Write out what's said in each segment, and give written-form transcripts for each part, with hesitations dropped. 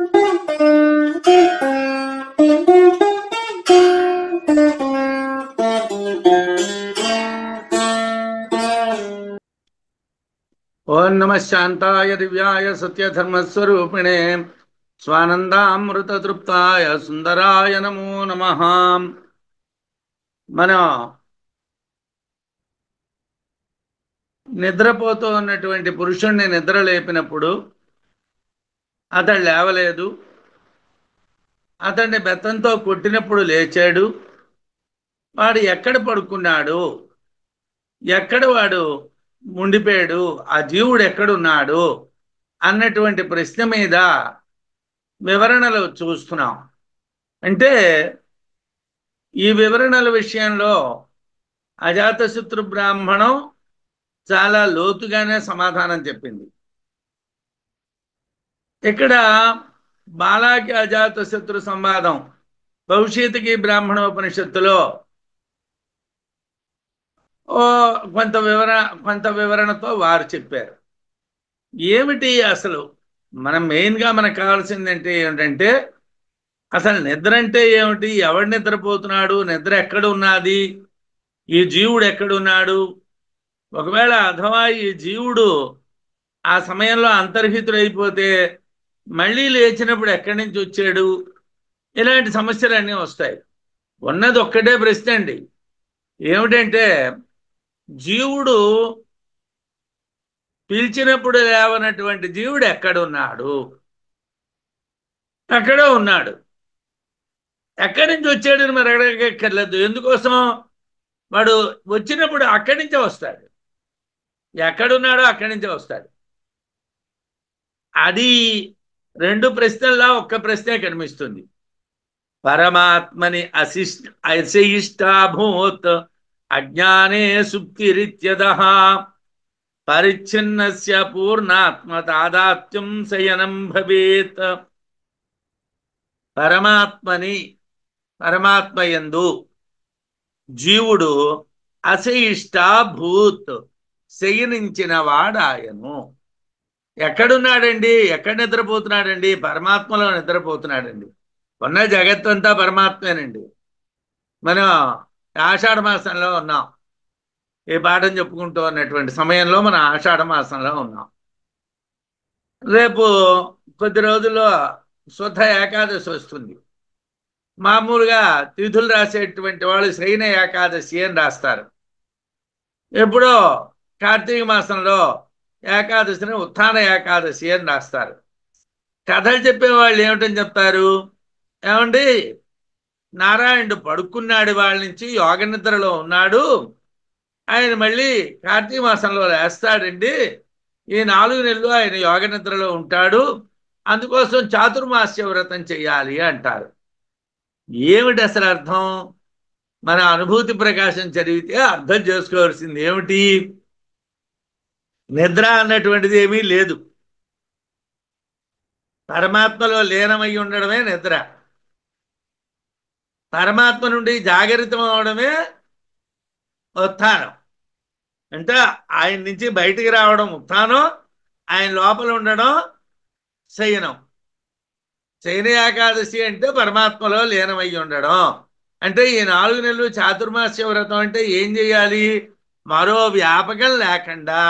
ఓం నమ శాంతాయ దివ్యాయ సత్యధర్మస్వరూపిణే స్వానందామృతతృప్తాయ సుందరాయ నమో నమః. మనం నిద్రపోతూ ఉన్నటువంటి పురుషుణ్ణి నిద్ర లేపినప్పుడు అతడు లేవలేదు, అతన్ని బెత్తంతో కొట్టినప్పుడు లేచాడు. వాడు ఎక్కడ పడుకున్నాడు, ఎక్కడ వాడు ఉండిపోయాడు, ఆ జీవుడు ఎక్కడున్నాడు అన్నటువంటి ప్రశ్న మీద వివరణలు చూస్తున్నాం. అంటే ఈ వివరణల విషయంలో అజాతశత్రు బ్రాహ్మణం చాలా లోతుగానే సమాధానం చెప్పింది. ఇక్కడ బాలాకి అజాతశత్రు సంవాదం భవిష్యత్తుకి బ్రాహ్మణోపనిషత్తులో ఓ కొంత వివరణతో వారు చెప్పారు. ఏమిటి అసలు మనం మెయిన్గా మనకు కావాల్సిందంటే ఏమిటంటే అసలు నిద్ర అంటే ఏమిటి, ఎవడు నిద్రపోతున్నాడు, నిద్ర ఎక్కడ ఉన్నది, ఈ జీవుడు ఎక్కడున్నాడు, ఒకవేళ అథవా ఈ జీవుడు ఆ సమయంలో అంతర్హితుడైపోతే మళ్ళీ లేచినప్పుడు ఎక్కడి నుంచి వచ్చాడు, ఇలాంటి సమస్యలన్నీ వస్తాయి. ఉన్నది ఒక్కటే ప్రశ్న అండి, ఏమిటంటే జీవుడు పిలిచినప్పుడు లేవనటువంటి జీవుడు ఎక్కడున్నాడు, అక్కడే ఉన్నాడు. ఎక్కడి నుంచి వచ్చాడని మరి అడగక్కర్లేదు. ఎందుకోసం, వాడు వచ్చినప్పుడు అక్కడి నుంచే వస్తాడు, ఎక్కడున్నాడో అక్కడి నుంచే వస్తాడు. అది రెండు ప్రశ్నల్లో ఒక్క ప్రశ్నే కనిపిస్తుంది. పరమాత్మని అశయిష్టాభూత్ అజ్ఞానే సుప్తిరిత్యదః పరిచ్ఛిన్నస్య పూర్ణాత్మ తాదాత్మ్యం శయనం భవేత్. పరమాత్మయందు జీవుడు అశయిష్టాభూత్ శయనించిన వాడాయను. ఎక్కడున్నాడండి, ఎక్కడ నిద్రపోతున్నాడండి, పరమాత్మలో నిద్రపోతున్నాడండి. ఉన్న జగత్తంతా పరమాత్మేనండి. మనం ఆషాఢ మాసంలో ఉన్నాం, ఈ పాఠం చెప్పుకుంటూ ఉన్నటువంటి సమయంలో మనం ఆషాఢ మాసంలో ఉన్నాం. రేపు కొద్ది రోజుల్లో శుద్ధ ఏకాదశి వస్తుంది. మామూలుగా తిథులు రాసేటువంటి వాళ్ళు శయన ఏకాదశి అని రాస్తారు. ఎప్పుడో కార్తీక మాసంలో ఏకాదశిని ఉత్థాన ఏకాదశి అని రాస్తారు. కథలు చెప్పేవాళ్ళు ఏమిటని చెప్తారు, ఏమండి నారాయణుడు పడుకున్నాడు, వాళ్ళ నుంచి యోగ నిద్రలో ఉన్నాడు, ఆయన మళ్ళీ కార్తీక మాసంలో లేస్తాడండి, ఈ 4 నెలలు ఆయన యోగ నిద్రలో ఉంటాడు, అందుకోసం చాతుర్మాస్య వ్రతం చెయ్యాలి అంటారు. ఏమిటి అసలు అర్థం? మన అనుభూతి ప్రకాశం చదివితే అర్థం చేసుకోవాల్సింది ఏమిటి, నిద్ర అన్నటువంటిది ఏమీ లేదు, పరమాత్మలో లీనమై ఉండడమే నిద్ర. పరమాత్మ నుండి జాగరితం అవడమే ఉత్థానం. అంటే ఆయన నుంచి బయటికి రావడం ఉత్థానం, ఆయన లోపల ఉండడం శయనం. శయన ఏకాదశి అంటే పరమాత్మలో లీనమై ఉండడం. అంటే ఈ 4 నెలలు చాతుర్మాస్య వ్రతం అంటే ఏం చేయాలి, మరో వ్యాపకం లేకుండా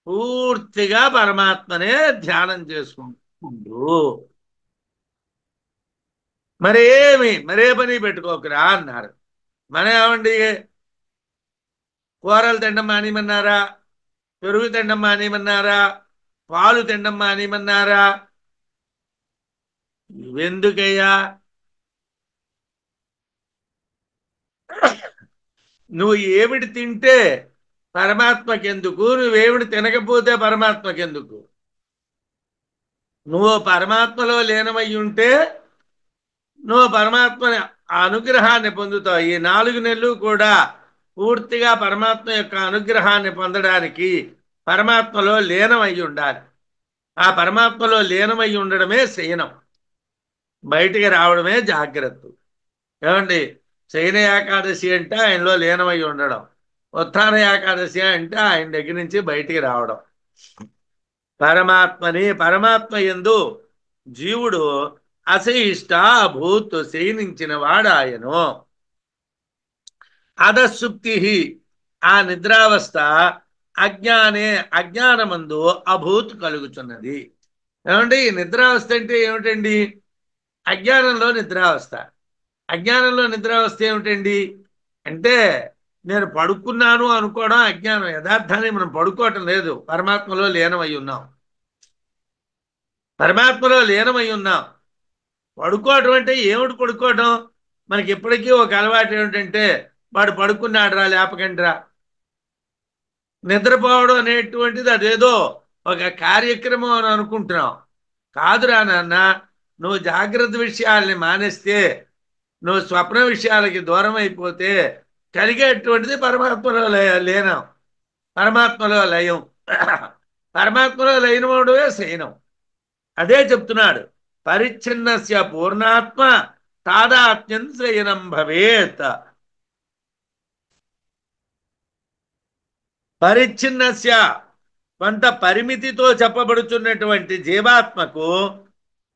పూర్తిగా పరమాత్మనే ధ్యానం చేసుకుంటూ మరే పని పెట్టుకోకురా అన్నారు. మన ఏమండి, కూరలు తినడం మానేమన్నారా, పెరుగు తినడం మానేమన్నారా, పాలు తినడం మానేమన్నారా? ఇవెందుకయ్యా? నువ్వు ఏమిటి తింటే పరమాత్మకెందుకు, నువ్వేమిటి తినకపోతే పరమాత్మకెందుకు? నువ్వు పరమాత్మలో లీనమై ఉంటే నువ్వు పరమాత్మ అనుగ్రహాన్ని పొందుతావు. ఈ 4 నెలలు కూడా పూర్తిగా పరమాత్మ యొక్క అనుగ్రహాన్ని పొందడానికి పరమాత్మలో లీనమై ఉండాలి. ఆ పరమాత్మలో లీనమై ఉండడమే శయనం, బయటికి రావడమే జాగ్రత్త. ఏమండి, శయన ఏకాదశి అంటే ఆయనలో లీనమై ఉండడం, ఉత్థాన ఏకాదశి అంటే ఆయన దగ్గర నుంచి బయటికి రావడం. పరమాత్మ యందు జీవుడు అశయిష్ట భూత్ శయనించిన వాడాయను. అధసుప్తి ఆ నిద్రావస్థ అజ్ఞానే అజ్ఞానమందు అభూత్ కలుగుతున్నది. ఏమంటే ఈ నిద్రావస్థ అంటే ఏమిటండి? అజ్ఞానంలో నిద్రావస్థ. అజ్ఞానంలో నిద్రావస్థ ఏమిటండి అంటే నేను పడుకున్నాను అనుకోవడం అజ్ఞానం. యథార్థాన్ని మనం పడుకోవటం లేదు, పరమాత్మలో లీనమై ఉన్నాం. పరమాత్మలో లీనమై ఉన్నాం. పడుకోవటం అంటే ఏమిటి పడుకోవటం? మనకి ఇప్పటికీ ఒక అలవాటు ఏమిటంటే వాడు పడుకున్నాడు రా లేపకండి రా. నిద్రపోవడం అనేటువంటిది అదేదో ఒక కార్యక్రమం అని అనుకుంటున్నాం. కాదురా నాన్న, నువ్వు జాగ్రత్త విషయాల్ని మానేస్తే, నువ్వు స్వప్న విషయాలకి దూరం అయిపోతే కలిగేటువంటిది పరమాత్మలో లీనం, పరమాత్మలో లయం. పరమాత్మలో లయం అవడమే శయనం. అదే చెప్తున్నాడు, పరిచ్ఛిన్నస్య పూర్ణాత్మ తాదాత్మ్యం శయనం భవేత్. పరిచ్ఛిన్నస్య కొంత పరిమితితో చెప్పబడుచున్నటువంటి జీవాత్మకు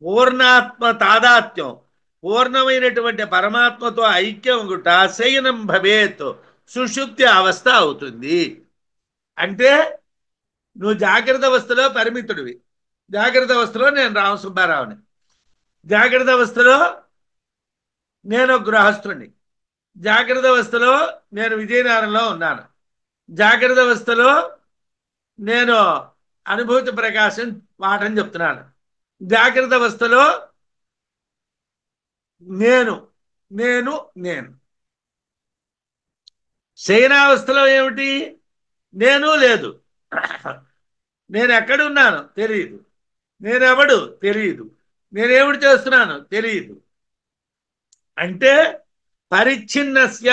పూర్ణాత్మ తాదాత్మ్యం, పూర్ణమైనటువంటి పరమాత్మతో ఐక్యం గుట శయనం భవేత్, సుషుప్తి అవస్థ అవుతుంది. అంటే నువ్వు జాగ్రత్త అవస్థలో పరిమితుడివి. జాగ్రత్త అవస్థలో నేను రామసుబ్బారావుని, జాగ్రత్త అవస్థలో నేను గృహస్థుణ్ణి, జాగ్రత్త అవస్థలో నేను విజయనగరంలో ఉన్నాను, జాగ్రత్త అవస్థలో నేను అనుభూతి ప్రకాశం పాఠం చెప్తున్నాను, జాగ్రత్త అవస్థలో నేను నేను నేను శయనావస్థలో ఏమిటి? నేను లేదు. నేను ఎక్కడున్నాను తెలియదు, నేనెవడు తెలియదు, నేనేమిటి చేస్తున్నాను తెలియదు. అంటే పరిచ్ఛిన్నస్య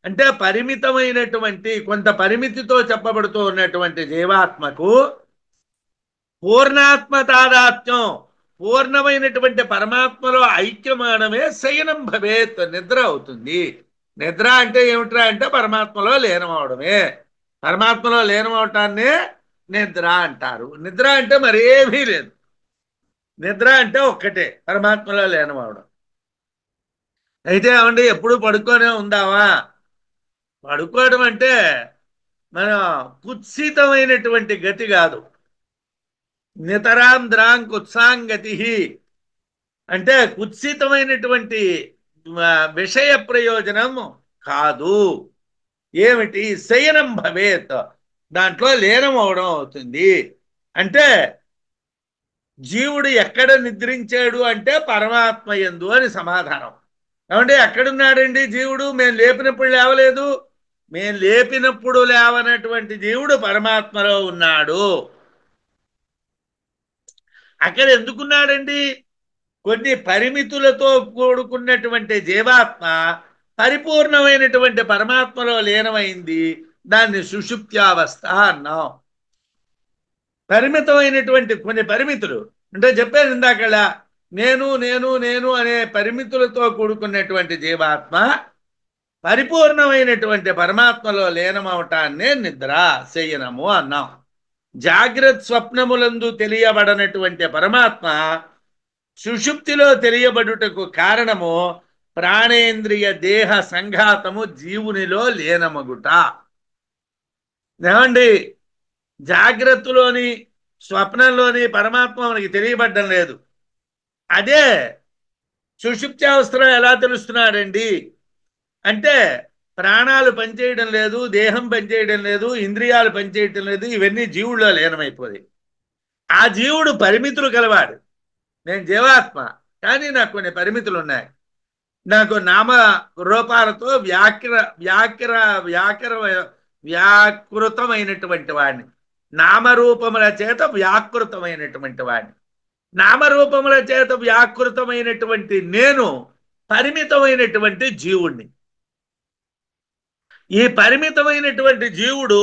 అంటే పరిమితమైనటువంటి కొంత పరిమితితో చెప్పబడుతూ ఉన్నటువంటి జీవాత్మకు పూర్ణాత్మ తాదాత్మ్యం, పూర్ణమైనటువంటి పరమాత్మలో ఐక్యమానమే శయనం భవేత్, నిద్ర అవుతుంది. నిద్ర అంటే ఏమిట్రా అంటే పరమాత్మలో లీనమవడమే. పరమాత్మలో లీనమవటాన్నే నిద్ర అంటారు. నిద్ర అంటే మరేమీ లేదు. నిద్ర అంటే ఒక్కటే, పరమాత్మలో లీనమవడం. అయితే ఏమండి ఎప్పుడు పడుకోనే ఉందావా? పడుకోవడం అంటే మన కుత్సితమైనటువంటి గతి కాదు. నితరాం ద్రాం కుత్సాంగతి అంటే కుత్సితమైనటువంటి విషయ ప్రయోజనం కాదు. ఏమిటి? శయనం భవేత్, దాంట్లో లీనం అవడం అవుతుంది. అంటే జీవుడు ఎక్కడ నిద్రించాడు అంటే పరమాత్మ యందు అని సమాధానం. ఏమంటే ఎక్కడున్నాడండి జీవుడు? మేము లేపినప్పుడు లేవలేదు. మేము లేపినప్పుడు లేవనటువంటి జీవుడు పరమాత్మలో ఉన్నాడు. అక్కడ ఎందుకున్నాడండి? కొన్ని పరిమితులతో కూడుకున్నటువంటి జీవాత్మ పరిపూర్ణమైనటువంటి పరమాత్మలో లీనమైంది. దాన్ని సుషుప్త్యావస్థ అన్నాం. పరిమితమైనటువంటి కొన్ని పరిమితులు అంటే చెప్పాను ఇందాకలా, నేను నేను నేను అనే పరిమితులతో కూడుకున్నటువంటి జీవాత్మ పరిపూర్ణమైనటువంటి పరమాత్మలో లీనమవటాన్నే నిద్ర శయనము అన్నాం. జాగ్రత్త స్వప్నములందు తెలియబడనటువంటి పరమాత్మ సుషుప్తిలో తెలియబడుటకు కారణము ప్రాణేంద్రియ దేహ సంఘాతము జీవునిలో లీనమగుట. ఏమండి జాగ్రత్తలోని స్వప్నంలోని పరమాత్మ మనకి తెలియబడ్డం లేదు. అదే సుషుప్త్యావస్థలో ఎలా తెలుస్తున్నాడండి అంటే ప్రాణాలు పనిచేయడం లేదు, దేహం పనిచేయడం లేదు, ఇంద్రియాలు పనిచేయటం లేదు, ఇవన్నీ జీవుల్లో లీనమైపోయి ఆ జీవుడు పరిమితులు కలవాడు. నేను జీవాత్మ, కానీ నాకు కొన్ని పరిమితులు ఉన్నాయి. నాకు నామ రూపాలతో వ్యాకృతమైనటువంటి వాడిని, నామరూపముల చేత వ్యాకృతమైనటువంటి వాడిని. నామరూపముల చేత వ్యాకృతమైనటువంటి నేను పరిమితమైనటువంటి జీవుణ్ణి. ఈ పరిమితమైనటువంటి జీవుడు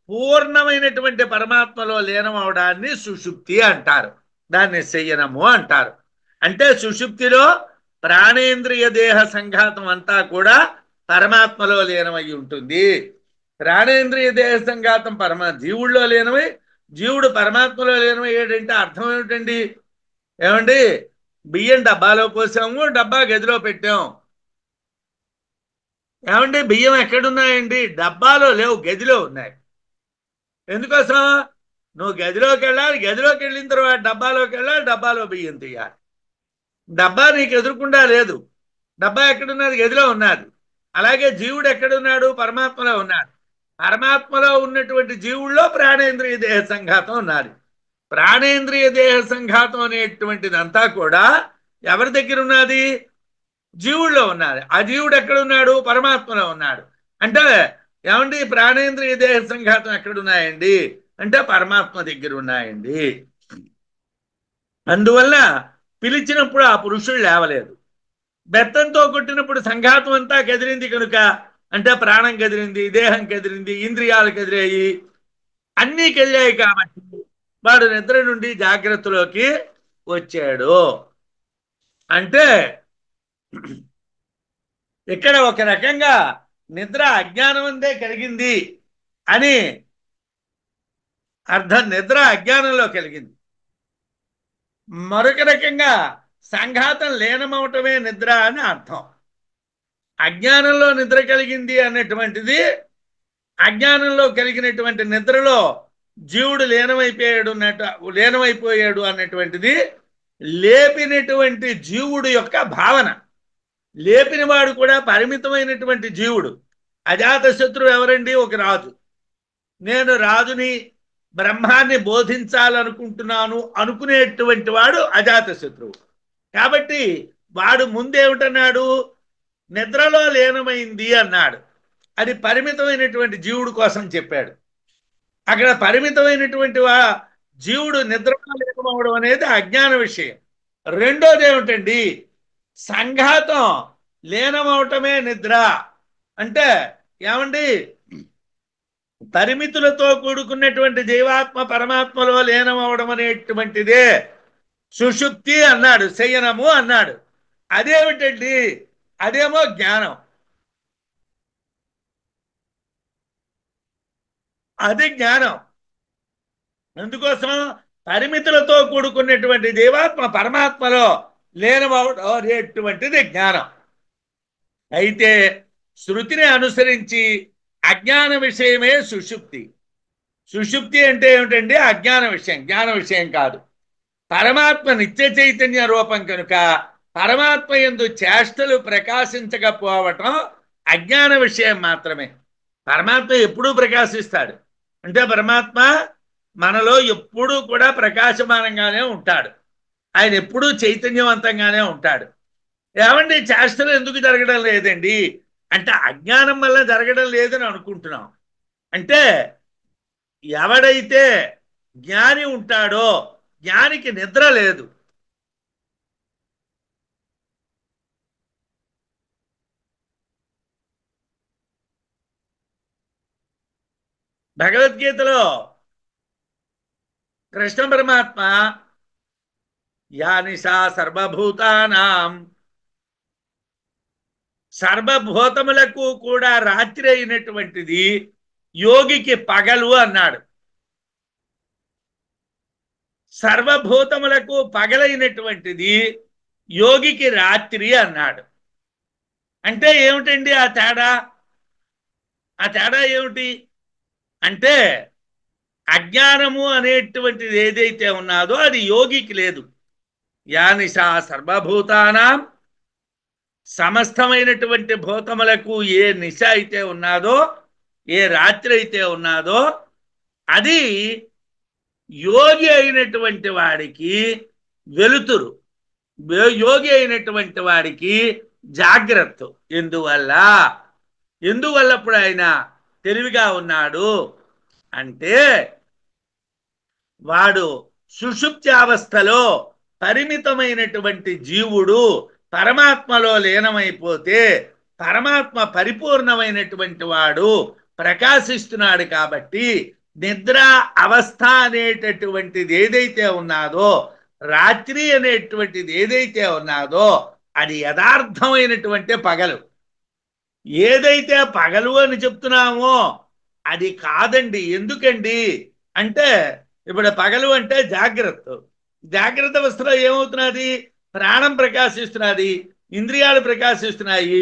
పూర్ణమైనటువంటి పరమాత్మలో లీనం అవడాన్ని సుషుప్తి అంటారు, దాన్ని శయనము అంటారు. అంటే సుషుప్తిలో ప్రాణేంద్రియ దేహ సంఘాతం అంతా కూడా పరమాత్మలో లీనమై ఉంటుంది. ప్రాణేంద్రియ దేహ సంఘాతం జీవుల్లో లీనమై, జీవుడు పరమాత్మలో లీనమయ్యాడంటే అర్థం ఏమిటండి? ఏమండి, బియ్యం డబ్బాలో పోసాము, డబ్బా గదిలో పెట్టాం. ఏమండి, బియ్యం ఎక్కడున్నాయండి? డబ్బాలో లేవు, గదిలో ఉన్నాయి. ఎందుకోసం? నువ్వు గదిలోకి వెళ్ళాలి, గదిలోకి వెళ్ళిన తర్వాత డబ్బాలోకి వెళ్ళాలి, డబ్బాలో బియ్యం తీయాలి. డబ్బా నీకు ఎదురుకుండా లేదు, డబ్బా ఎక్కడున్నది? గదిలో ఉన్నది. అలాగే జీవుడు ఎక్కడున్నాడు? పరమాత్మలో ఉన్నాడు. పరమాత్మలో ఉన్నటువంటి జీవుల్లో ప్రాణేంద్రియ దేహ సంఘాతం ఉన్నది. ప్రాణేంద్రియ దేహ సంఘాతం అనేటువంటిదంతా కూడా ఎవరి దగ్గర ఉన్నది? జీవుల్లో ఉన్నది. ఆ జీవుడు ఎక్కడున్నాడు? పరమాత్మలో ఉన్నాడు. అంటే ఏమండి, ప్రాణేంద్రియ దేహ సంఘాతం ఎక్కడున్నాయండి అంటే పరమాత్మ దగ్గర ఉన్నాయండి. అందువల్ల పిలిచినప్పుడు ఆ పురుషుడు లేవలేదు. బెత్తంతో కొట్టినప్పుడు సంఘాతం అంతా కదిలింది కనుక, అంటే ప్రాణం కదిలింది, దేహం కదిలింది, ఇంద్రియాలు కదిలాయి, అన్నీ కదిలాయి కాబట్టి వాడు నిద్ర నుండి జాగ్రత్తలోకి వచ్చాడు. అంటే ఇక్కడ ఒక రకంగా నిద్ర అజ్ఞానం అందే కలిగింది అని అర్థం. నిద్ర అజ్ఞానంలో కలిగింది. మరొక రకంగా సంఘాతం లీనమవటమే నిద్ర అని అర్థం. అజ్ఞానంలో నిద్ర కలిగింది అన్నటువంటిది, అజ్ఞానంలో కలిగినటువంటి నిద్రలో జీవుడు లీనమైపోయాడు అన్నటువంటిది లేపినటువంటి జీవుడు యొక్క భావన. లేపినవాడు కూడా పరిమితమైనటువంటి జీవుడు. అజాత శత్రువు ఎవరండి? ఒక రాజు. నేను రాజుని, బ్రహ్మాన్ని బోధించాలనుకుంటున్నాను అనుకునేటువంటి వాడు అజాత శత్రువు. కాబట్టి వాడు ముందేమిటన్నాడు? నిద్రలో లీనమైంది అన్నాడు. అది పరిమితమైనటువంటి జీవుడు కోసం చెప్పాడు. అక్కడ పరిమితమైనటువంటి జీవుడు నిద్రలో లీనమవడం అనేది అజ్ఞాన విషయం. రెండోది ఏమిటండి? సంఘాతం లీనమవటమే నిద్ర. అంటే ఏమండి, పరిమితులతో కూడుకున్నటువంటి జీవాత్మ పరమాత్మలో లీనమవడం అనేటువంటిదే సుషుప్తి అన్నాడు, శయనము అన్నాడు. అదేమిటండి? అదేమో జ్ఞానం. అది జ్ఞానం. అందుకోసం పరిమితులతో కూడుకున్నటువంటి జీవాత్మ పరమాత్మలో లీనమవడం అనేటువంటిది జ్ఞానం. అయితే శృతిని అనుసరించి అజ్ఞాన విషయమే సుషుప్తి. సుషుప్తి అంటే ఏమిటండి? అజ్ఞాన విషయం, జ్ఞాన విషయం కాదు. పరమాత్మ నిత్య చైతన్య రూపం కనుక పరమాత్మ యందు చేష్టలు ప్రకాశించకపోవటం అజ్ఞాన విషయం మాత్రమే. పరమాత్మ ఎప్పుడూ ప్రకాశిస్తాడు. అంటే పరమాత్మ మనలో ఎప్పుడూ కూడా ప్రకాశమానంగానే ఉంటాడు. ఆయన ఎప్పుడూ చైతన్యవంతంగానే ఉంటాడు. ఏమండి, చేష్టలు ఎందుకు జరగడం లేదండి అంటే అజ్ఞానం వల్ల జరగడం లేదని అనుకుంటున్నాం. అంటే ఎవడైతే జ్ఞాని ఉంటాడో జ్ఞానికి నిద్ర లేదు. భగవద్గీతలో కృష్ణ పరమాత్మ యా నిశా సర్వభూతానాం, సర్వభూతములకు కూడా రాత్రి అయినటువంటిది యోగికి పగలు అన్నాడు. సర్వభూతములకు పగలైనటువంటిది యోగికి రాత్రి అన్నాడు. అంటే ఏమిటండి ఆ తేడా? ఆ తేడా ఏమిటి అంటే అజ్ఞానము అనేటువంటిది ఏదైతే ఉన్నదో అది యోగికి లేదు. యా నిశా సర్వభూతానాం, సమస్తమైనటువంటి భూతములకు ఏ నిశ అయితే ఉన్నదో, ఏ రాత్రి అయితే ఉన్నదో అది యోగి అయినటువంటి వాడికి వెలుతురు, యోగి అయినటువంటి వాడికి జాగ్రత్త. ఎందువల్ల ఇప్పుడు ఆయన తెలివిగా ఉన్నాడు అంటే వాడు సుషుప్తి అవస్థలో పరిమితమైనటువంటి జీవుడు పరమాత్మలో లీనమైపోతే పరమాత్మ పరిపూర్ణమైనటువంటి వాడు ప్రకాశిస్తున్నాడు. కాబట్టి నిద్ర అవస్థ అనేటటువంటిది ఏదైతే ఉన్నదో, రాత్రి అనేటువంటిది ఏదైతే ఉన్నదో అది యథార్థమైనటువంటి పగలు. ఏదైతే పగలు అని చెప్తున్నామో అది కాదండి. ఎందుకండి అంటే ఇప్పుడు పగలు అంటే జాగ్రత్త, జాగ్రత్త అవస్థలో ఏమవుతున్నది? ప్రాణం ప్రకాశిస్తున్నది, ఇంద్రియాలు ప్రకాశిస్తున్నాయి,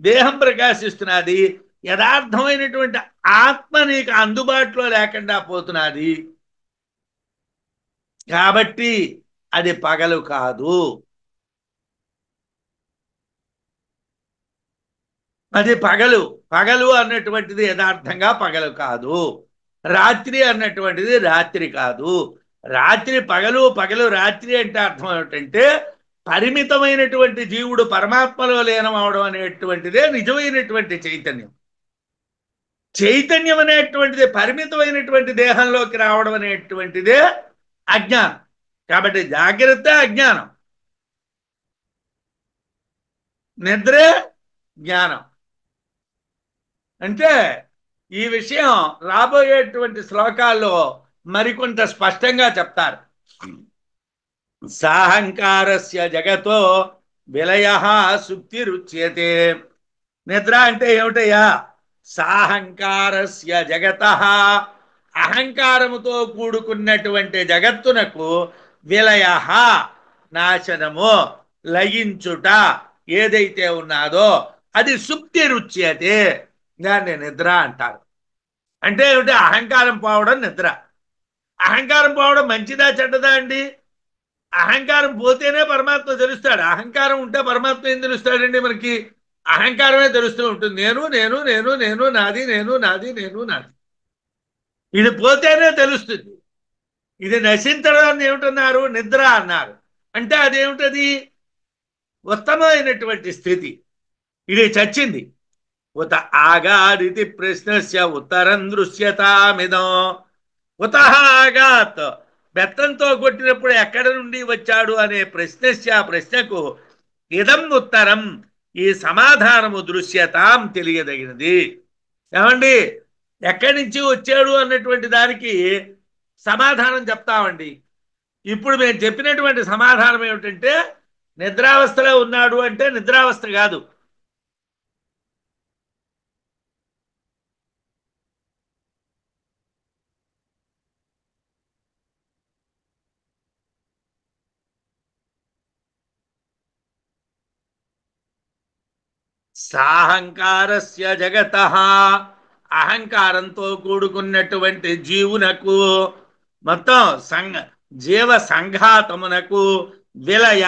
దేహం ప్రకాశిస్తున్నది, యథార్థమైనటువంటి ఆత్మ నీకు అందుబాటులో లేకుండా పోతున్నది. కాబట్టి అది పగలు కాదు, అది పగలు. పగలు అన్నటువంటిది యథార్థంగా పగలు కాదు, రాత్రి అన్నటువంటిది రాత్రి కాదు. రాత్రి పగలు, పగలు రాత్రి అంటే అర్థం ఏమిటంటే పరిమితమైనటువంటి జీవుడు పరమాత్మలో లీనమవడం అనేటువంటిదే నిజమైనటువంటి చైతన్యం. చైతన్యం అనేటువంటిది పరిమితమైనటువంటి దేహంలోకి రావడం అనేటువంటిదే అజ్ఞానం. కాబట్టి జాగ్రత్త అజ్ఞానం, నిద్రే జ్ఞానం. అంటే ఈ విషయం రాబోయేటువంటి శ్లోకాల్లో మరికొంత స్పష్టంగా చెప్తారు. సాహంకారస్య జగతో విలయ సుప్తిరుచ్యతే. నిద్ర అంటే ఏమిటయ్యా? సాహంకారస్య జగత, అహంకారముతో కూడుకున్నటువంటి జగత్తునకు విలయ, నాశనము, లయించుట ఏదైతే ఉన్నాదో అది సుప్తిరుచ్యతే, దాన్ని నిద్ర అంటారు. అంటే ఏమిటి? అహంకారం పోవడం నిద్ర. అహంకారం పోవడం మంచిదా చెడ్డదా అండి? అహంకారం పోతేనే పరమాత్మ తెలుస్తాడు. అహంకారం ఉంటే పరమాత్మ ఏం తెలుస్తాడండి మనకి? అహంకారమే తెలుస్తూ ఉంటుంది. నేను నేను నేను నేను నాది, నేను నాది, నేను నాది. ఇది పోతేనే తెలుస్తుంది. ఇది నశించడాన్ని ఏమిటన్నారు? నిద్ర అన్నారు. అంటే అదేమిటది? ఉత్తమమైనటువంటి స్థితి. ఇది చచ్చింది. ఉత ఆగాదితి ప్రశ్నస్య ఉత్తరం దృశ్యతామిదం. ఉత ఆగాత్, బెత్తంతో కొట్టినప్పుడు ఎక్కడ నుండి వచ్చాడు అనే ప్రశ్నస్య, ప్రశ్నకు ఇదం ఉత్తరం, ఈ సమాధానము దృశ్యతాం, తెలియదగినది. ఏమండి? ఎక్కడి నుంచి వచ్చాడు అన్నటువంటి దానికి సమాధానం చెప్తామండి. ఇప్పుడు మేము చెప్పినటువంటి సమాధానం ఏమిటంటే నిద్రావస్థలో ఉన్నాడు అంటే నిద్రావస్థ కాదు. సాహంకారస్య జగత, అహంకారంతో కూడుకున్నటువంటి జీవునకు, మొత్తం జీవ సంఘాతమునకు విలయ,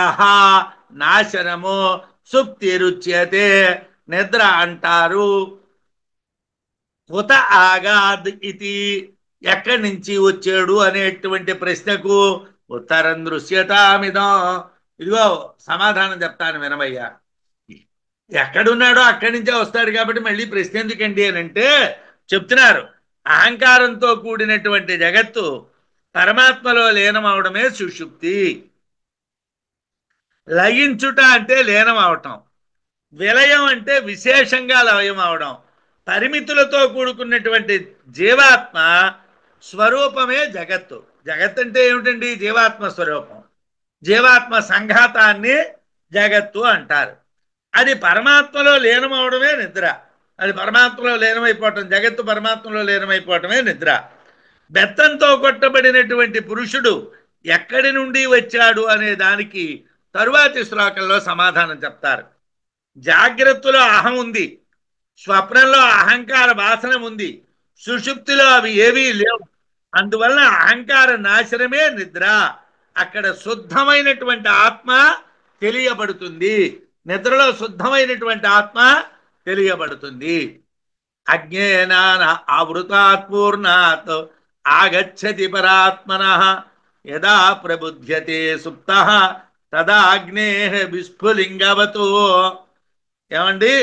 నాశనము, సుప్తిరుచ్యతే, నిద్ర అంటారు. ఉత ఆగాద్ ఇది, ఎక్కడి నుంచి వచ్చాడు అనేటువంటి ప్రశ్నకు ఉత్తరం దృశ్యతామిదం. ఇదిగో సమాధానం చెప్తాను వినమయ్యా. ఎక్కడున్నాడో అక్కడి నుంచే వస్తాడు కాబట్టి మళ్ళీ ప్రశ్న ఎందుకండి అని అంటే చెప్తున్నారు. అహంకారంతో కూడినటువంటి జగత్తు పరమాత్మలో లీనం అవడమే సుషుప్తి. లయించుట అంటే లీనం అవటం, విలయం అంటే విశేషంగా లయం అవడం. పరిమితులతో కూడుకున్నటువంటి జీవాత్మ స్వరూపమే జగత్తు. జగత్ అంటే ఏమిటండి? జీవాత్మ స్వరూపం. జీవాత్మ సంఘాతాన్ని జగత్తు అంటారు. అది పరమాత్మలో లీనమవడమే నిద్ర. అది పరమాత్మలో లీనమైపోవటం, జగత్తు పరమాత్మలో లీనమైపోవటమే నిద్ర. బెత్తంతో కొట్టబడినటువంటి పురుషుడు ఎక్కడి నుండి వచ్చాడు అనే దానికి తరువాతి శ్లోకంలో సమాధానం చెప్తారు. జాగ్రత్తలో అహం ఉంది, స్వప్నంలో అహంకార వాసన ఉంది, సుషుప్తిలో అవి ఏవీ లేవు. అందువలన అహంకార నాశనమే నిద్ర. అక్కడ శుద్ధమైనటువంటి ఆత్మ తెలియబడుతుంది. నిద్రలో శుద్ధమైనటువంటి ఆత్మ తెలియబడుతుంది. అజ్ఞేన ఆవృతాత్ పూర్ణాత్ ఆగచ్చతి పరాత్మన యదా ప్రబుధ్యతే సుప్తః తదా అగ్నే విస్ఫులింగవతు. ఏమండి?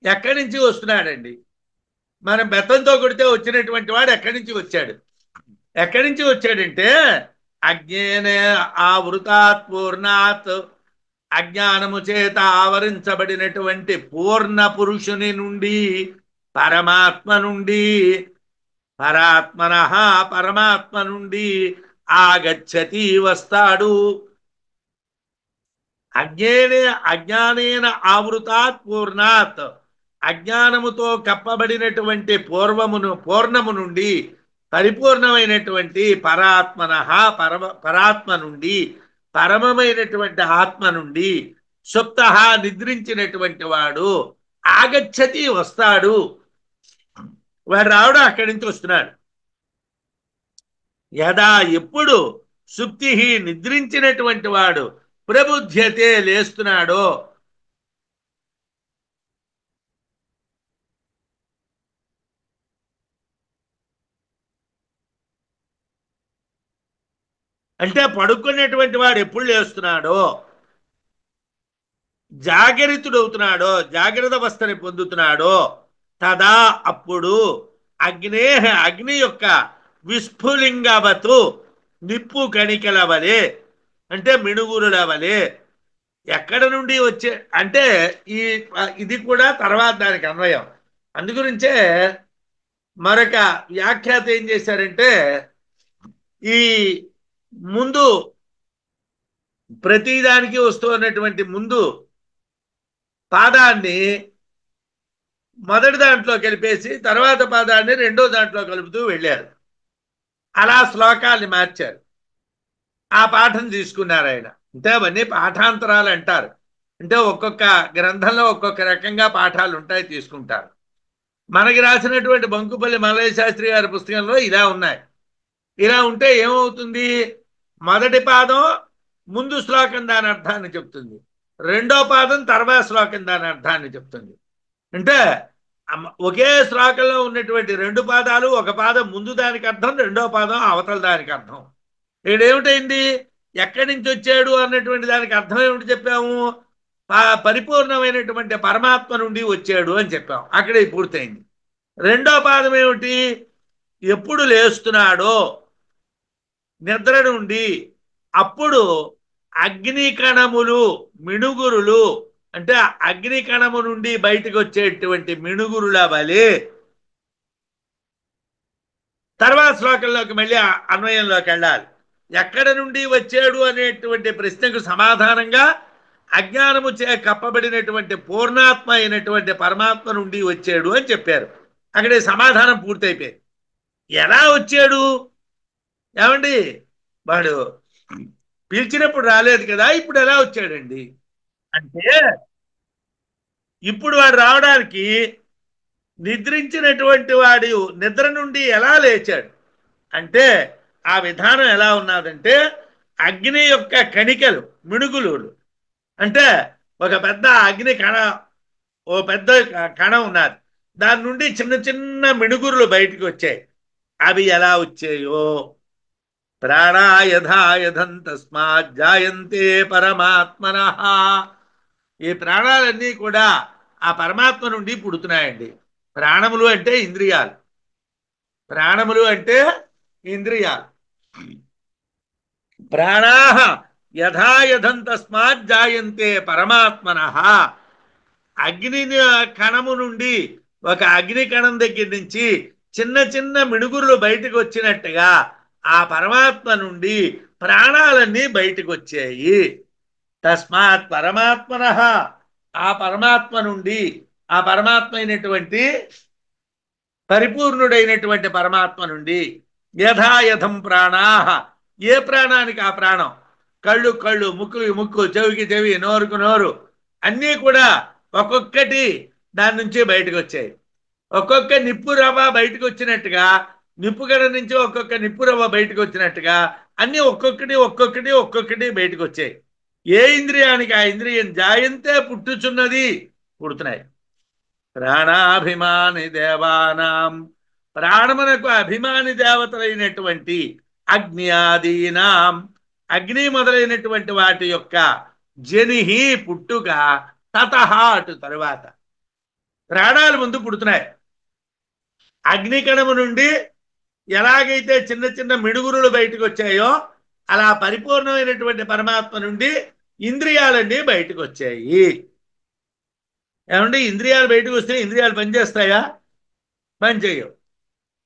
ఎక్కడి నుంచి వస్తున్నాడండి? మనం బెత్తంతో కొడితే వచ్చినటువంటి వాడు ఎక్కడి నుంచి వచ్చాడు? ఎక్కడి నుంచి వచ్చాడంటే అజ్ఞేనే ఆవృతాత్ పూర్ణాత్, అజ్ఞానము చేత ఆవరించబడినటువంటి పూర్ణ పురుషుని నుండి, పరమాత్మ నుండి, పరాత్మన, పరమాత్మ నుండి ఆగచ్చతి, వస్తాడు. అజ్ఞానేన ఆవృతాత్ పూర్ణాత్, అజ్ఞానముతో కప్పబడినటువంటి పూర్ణము నుండి, పరిపూర్ణమైనటువంటి పరాత్మ నుండి, పరమమైనటువంటి ఆత్మ నుండి సుప్త నిద్రించినటువంటి వాడు ఆగచ్చతి వస్తాడు. వాడు రావడం అక్కడి నుంచి వస్తున్నాడు. యదా ఎప్పుడు సుప్తి నిద్రించినటువంటి వాడు ప్రబుధ్యతే లేస్తున్నాడో, అంటే పడుకున్నటువంటి వాడు ఎప్పుడు లేస్తున్నాడో, జాగరితుడవుతున్నాడో, జాగ్రత్త అవస్థని పొందుతున్నాడో, తదా అప్పుడు అగ్ని యొక్క విస్ఫులింగవతు నిప్పు కణికల వలె, అంటే మిణుగురుల వలె. ఎక్కడ నుండి వచ్చే అంటే ఇది కూడా తర్వాత దానికి అన్వయం. అందుగురించే మరొక వ్యాఖ్యాత ఏం చేశారంటే, ఈ ముందు ప్రతిదానికి వస్తున్నటువంటి ముందు పాదాన్ని మొదటి దాంట్లో కలిపేసి తర్వాత పాదాన్ని రెండో దాంట్లో కలుపుతూ వెళ్ళారు. అలా శ్లోకాల్ని మార్చారు. ఆ పాఠం తీసుకున్నారు ఆయన. అంటే అవన్నీ పాఠాంతరాలు అంటారు. అంటే ఒక్కొక్క గ్రంథంలో ఒక్కొక్క రకంగా పాఠాలు ఉంటాయి, తీసుకుంటారు. మనకి రాసినటువంటి బంకుపల్లి మల్లయ్య శాస్త్రి గారి పుస్తకంలో ఇలా ఉన్నాయి. ఇలా ఉంటే ఏమవుతుంది? మొదటి పాదం ముందు శ్లోకం దాని అర్థాన్ని చెప్తుంది, రెండో పాదం తర్వాత శ్లోకం దాని అర్థాన్ని చెప్తుంది. అంటే ఒకే శ్లోకంలో ఉన్నటువంటి రెండు పాదాలు, ఒక పాదం ముందు దానికి అర్థం, రెండో పాదం అవతల దానికి అర్థం. ఇక్కడ ఏమిటైంది? ఎక్కడి నుంచి వచ్చాడు అన్నటువంటి దానికి అర్థం ఏమిటి చెప్పాము? పరిపూర్ణమైనటువంటి పరమాత్మ నుండి వచ్చాడు అని చెప్పాము. అక్కడే పూర్తయింది. రెండో పాదం ఏమిటి? ఎప్పుడు లేస్తున్నాడో నిద్ర నుండి, అప్పుడు అగ్నికణములు మిణుగురులు, అంటే అగ్నికణము నుండి బయటకు వచ్చేటువంటి మిణుగురుల వలె. తర్వాత శ్లోకంలోకి మళ్ళీ అన్వయంలోకి వెళ్ళాలి. ఎక్కడ నుండి వచ్చాడు అనేటువంటి ప్రశ్నకు సమాధానంగా అజ్ఞానము చే కప్పబడినటువంటి పూర్ణాత్మ అయినటువంటి పరమాత్మ నుండి వచ్చాడు అని చెప్పారు. అక్కడే సమాధానం పూర్తయిపోయింది. ఎలా వచ్చాడు? ఏమండి, వాడు పిలిచినప్పుడు రాలేదు కదా, ఇప్పుడు ఎలా వచ్చాడండి అంటే, ఇప్పుడు వాడు రావడానికి నిద్రించినటువంటి వాడు నిద్ర నుండి ఎలా లేచాడు అంటే, ఆ విధానం ఎలా ఉన్నదంటే, అగ్ని యొక్క కణికలు మిణుగులు, అంటే ఒక పెద్ద అగ్ని ఓ పెద్ద కణం ఉన్నది, దాని నుండి చిన్న చిన్న మిణుగురులు బయటికి వచ్చాయి. అవి ఎలా వచ్చాయో, ప్రాణాయధాయధం తస్మాత్ జాయంతే పరమాత్మనః. ఈ ప్రాణాలన్నీ కూడా ఆ పరమాత్మ నుండి పుడుతున్నాయండి. ప్రాణములు అంటే ఇంద్రియాలు, ప్రాణములు అంటే ఇంద్రియాలు. ప్రాణాః యథాయథం తస్మాత్ జాయంతే పరమాత్మనః. అగ్ని కణము నుండి, ఒక అగ్ని కణం దగ్గర నుంచి చిన్న చిన్న మిణుగురులు బయటకు వచ్చినట్టుగా ఆ పరమాత్మ నుండి ప్రాణాలన్నీ బయటకు వచ్చాయి. తస్మాత్ పరమాత్మనః, ఆ పరమాత్మ నుండి, ఆ పరమాత్మ అయినటువంటి పరిపూర్ణుడైనటువంటి పరమాత్మ నుండి, యథాయథం ప్రాణాః, ఏ ప్రాణానికి ఆ ప్రాణం, కళ్ళు కళ్ళు, ముక్కుకి ముక్కు, చెవికి చెవి, నోరుకు నోరు, అన్నీ కూడా ఒక్కొక్కటి దాని నుంచి బయటకు వచ్చాయి. ఒక్కొక్క నిప్పు రవ్వ బయటకు వచ్చినట్టుగా, నిప్పు గడ నుంచి ఒక్కొక్క నిప్పు రవ్వ బయటకు వచ్చినట్టుగా అన్నీ ఒక్కొక్కటి ఒక్కొక్కటి ఒక్కొక్కటి బయటకు వచ్చాయి. ఏ ఇంద్రియానికి ఆ ఇంద్రియం జాయంతే పుట్టుచున్నది, పుడుతున్నాయి. ప్రాణాభిమాని దేవానాం, ప్రాణమునకు అభిమాని దేవతలైనటువంటి అగ్నియాదీనాం, అగ్ని మొదలైనటువంటి వాటి యొక్క జనిహి పుట్టుక, తతః అటు తరువాత. ప్రాణాలు ముందు పుడుతున్నాయి. అగ్నికణము నుండి ఎలాగైతే చిన్న చిన్న మిడుగురులు బయటకు వచ్చాయో, అలా పరిపూర్ణమైనటువంటి పరమాత్మ నుండి ఇంద్రియాలన్నీ బయటకు వచ్చాయి. ఏమంటే ఇంద్రియాలు బయటకు వస్తే ఇంద్రియాలు పనిచేస్తాయా? పనిచేయవు.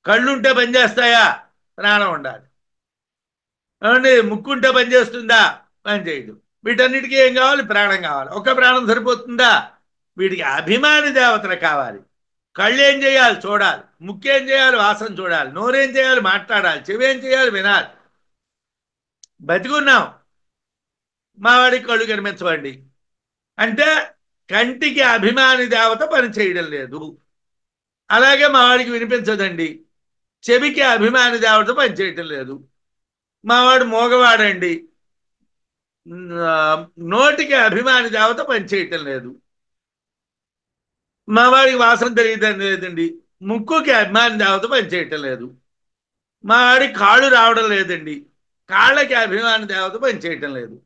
కళ్ళుంటే పనిచేస్తాయా? ప్రాణం ఉండాలి. ఏమండి ముక్కుంటే పనిచేస్తుందా? పనిచేయదు. వీటన్నిటికీ ఏం కావాలి? ప్రాణం కావాలి. ఒక ప్రాణం సరిపోతుందా? వీటికి అభిమాని దేవతలు కావాలి. కళ్ళు ఏం చేయాలి? చూడాలి. ముక్కు ఏం చేయాలి? వాసన చూడాలి. నోరేం చేయాలి? మాట్లాడాలి. చెవి ఏం చేయాలి? వినాలి. బతికున్నాం, మా వాడికి కళ్ళు కనిపించవండి అంటే కంటికి అభిమాని దేవత పని చేయడం లేదు. అలాగే మా వాడికి వినిపించదండి, చెవికి అభిమాని దేవత పని చేయటం లేదు. మావాడు మోగవాడండి, నోటికి అభిమాని దేవత పని చేయటం లేదు. మా వాడికి వాసన తెలియటం లేదండి, ముక్కుకి అభిమాని దేవత పని చేయటం లేదు. మా వాడికి కాళ్ళు రావడం లేదండి, కాళ్ళకి అభిమాని దేవత పని చేయటం లేదు.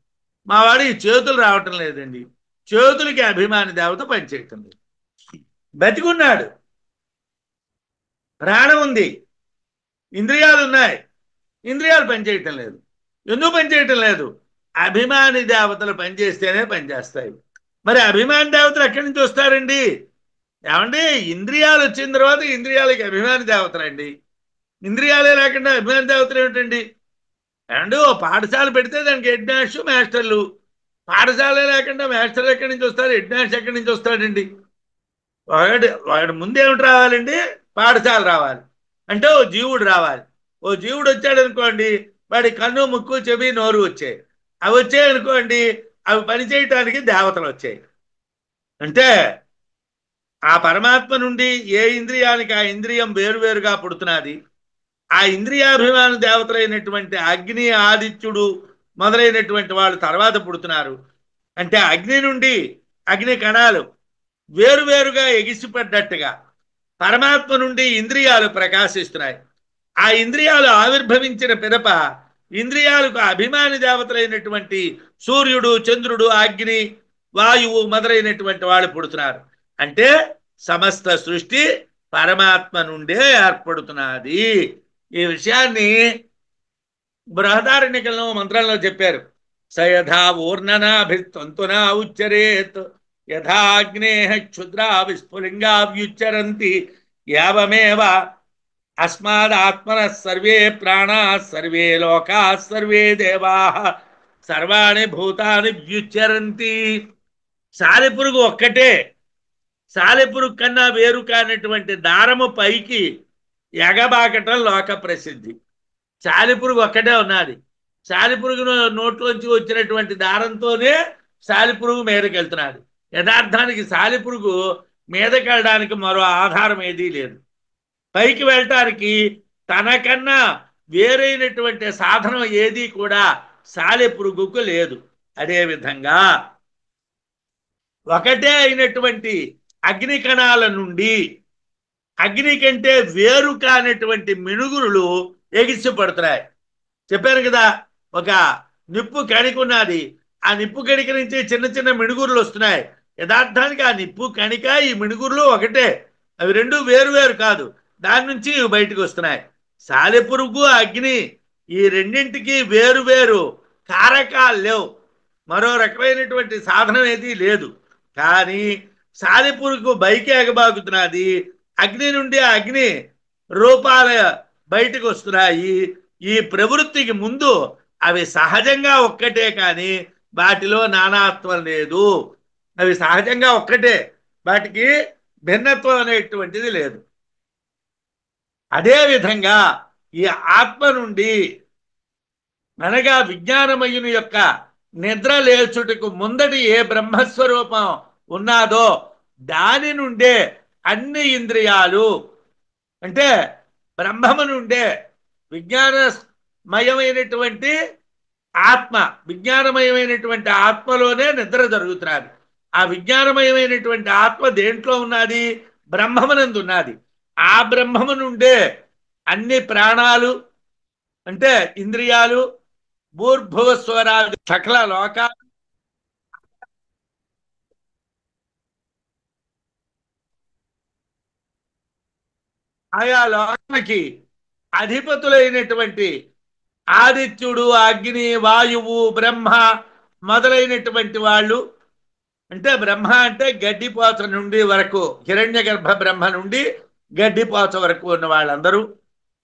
మా వాడికి చేతులు రావటం లేదండి, చేతులకి అభిమాని దేవత పని చేయటం లేదు. బతికున్నాడు, ప్రాణం ఉంది, ఇంద్రియాలు ఉన్నాయి, ఇంద్రియాలు పనిచేయటం లేదు. ఎందుకు పనిచేయటం లేదు? అభిమాని దేవతలు పనిచేస్తేనే పనిచేస్తాయి. మరి అభిమాని దేవతలు ఎక్కడి నుంచి వస్తారండి? ఏమండి, ఇంద్రియాలు వచ్చిన తర్వాత ఇంద్రియాలకి అభిమాని దేవతలు అండి. ఇంద్రియాలే లేకుండా అభిమాని దేవతలు ఏమిటండి? ఏమండి, ఓ పాఠశాల పెడితే దానికి హెడ్ మాస్టర్, మాస్టర్లు. పాఠశాలే లేకుండా మాస్టర్లు ఎక్కడి నుంచి వస్తారు? హెడ్ మాస్టర్ ఎక్కడి నుంచి వస్తాడండి? వాడి ముందు ఏమిటి రావాలండి? పాఠశాల రావాలి. అంటే ఓ జీవుడు రావాలి. ఓ జీవుడు వచ్చాడు అనుకోండి, వాడి కన్ను, ముక్కు, చెవి, నోరు వచ్చాయి. అవి వచ్చాయి అనుకోండి, అవి పనిచేయటానికి దేవతలు వచ్చాయి. అంటే ఆ పరమాత్మ నుండి ఏ ఇంద్రియానికి ఆ ఇంద్రియం వేరువేరుగా పుడుతున్నది. ఆ ఇంద్రియాభిమాన దేవతలైనటువంటి అగ్ని, ఆదిత్యుడు మొదలైనటువంటి వాళ్ళు తర్వాత పుడుతున్నారు. అంటే అగ్ని నుండి అగ్ని కణాలు వేరువేరుగా ఎగిసిపడ్డట్టుగా పరమాత్మ నుండి ఇంద్రియాలు ప్రకాశిస్తున్నాయి. ఆ ఇంద్రియాలు ఆవిర్భవించిన పిదప ఇంద్రియాలకు అభిమాని దేవతలైనటువంటి సూర్యుడు, చంద్రుడు, అగ్ని, వాయువు మొదలైనటువంటి వాళ్ళు పుడుతున్నారు. అంటే సమస్త సృష్టి పరమాత్మ నుండే ఏర్పడుతున్నది. ఈ విషయాన్ని బృహదారణ్యకంలో మంత్రంలో చెప్పారు. సయథా ఊర్ణనాభిస్తంతునా ఉచ్చరేత్ యథాగ్నే క్షుద్రా విస్ఫులింగావ్యుచ్చరంతి యావమేవ అస్మాదాత్మన సర్వే ప్రాణా సర్వే లోకా సర్వే దేవా సర్వాణి భూతాని వ్యుచ్చరంతి. సాలెపురుగు ఒక్కటే, సాలెపురుగు కన్నా వేరు కానటువంటి దారము పైకి ఎగబాకటం లోక ప్రసిద్ధి. సాలెపురుగు ఒక్కటే ఉన్నది. సాలెపురుగు నోట్లోంచి వచ్చినటువంటి దారంతోనే సాలెపురుగు మీదకి వెళ్తున్నది. యథార్థానికి సాలెపురుగు మీదకి వెళ్ళడానికి మరో ఆధారం ఏదీ లేదు. పైకి వెళ్ళటానికి తనకన్నా వేరైనటువంటి సాధనం ఏదీ కూడా సాలెపురుగుకు లేదు. అదేవిధంగా ఒకటే అయినటువంటి అగ్ని కణాల నుండి అగ్ని కంటే వేరు కానటువంటి మిణుగురులు ఎగిసి పడుతున్నాయి. చెప్పాను కదా, ఒక నిప్పు కణిక ఉన్నది, ఆ నిప్పు కణిక నుంచి చిన్న చిన్న మిణుగురులు వస్తున్నాయి. యథార్థానికి ఆ నిప్పు కణిక, ఈ మిణుగురులు ఒకటే, అవి రెండు వేరు వేరు కాదు. దాని నుంచి బయటకు వస్తున్నాయి. సాలెపురుగు, అగ్ని ఈ రెండింటికి వేరు వేరు కారకాలు లేవు, మరో రకమైనటువంటి సాధనం ఏదీ లేదు. కానీ సాలెపురుగు బైకి ఎగబాకుతున్నది, అగ్ని నుండి అగ్ని రూపాల బయటకు వస్తున్నాయి. ఈ ప్రవృత్తికి ముందు అవి సహజంగా ఒక్కటే, కానీ వాటిలో నానాత్వం లేదు. అవి సహజంగా ఒక్కటే, వాటికి భిన్నత్వం అనేటువంటిది లేదు. అదేవిధంగా ఈ ఆత్మ నుండి, అనగా విజ్ఞానమయుని యొక్క నిద్ర లేచుటకు ముందటి ఏ బ్రహ్మస్వరూపం ఉన్నాదో దాని నుండే అన్ని ఇంద్రియాలు, అంటే బ్రహ్మము నుండే విజ్ఞానమయమైనటువంటి ఆత్మ, విజ్ఞానమయమైనటువంటి ఆత్మలోనే నిద్ర జరుగుతున్నది. ఆ విజ్ఞానమయమైనటువంటి ఆత్మ దేంట్లో ఉన్నది? బ్రహ్మమునందు ఉన్నది. ఆ బ్రహ్మము నుండే అన్ని ప్రాణాలు, అంటే ఇంద్రియాలు, భూర్భువస్వరాది సకల లోకాలు, ఆయా లోకాలకి అధిపతులైనటువంటి ఆదిత్యుడు, అగ్ని, వాయువు, బ్రహ్మ మొదలైనటువంటి వాళ్ళు, అంటే బ్రహ్మ అంటే గడ్డిపోచ నుండి వరకు, హిరణ్య గర్భ బ్రహ్మ నుండి గడ్డిపోచ వరకు ఉన్న వాళ్ళందరూ,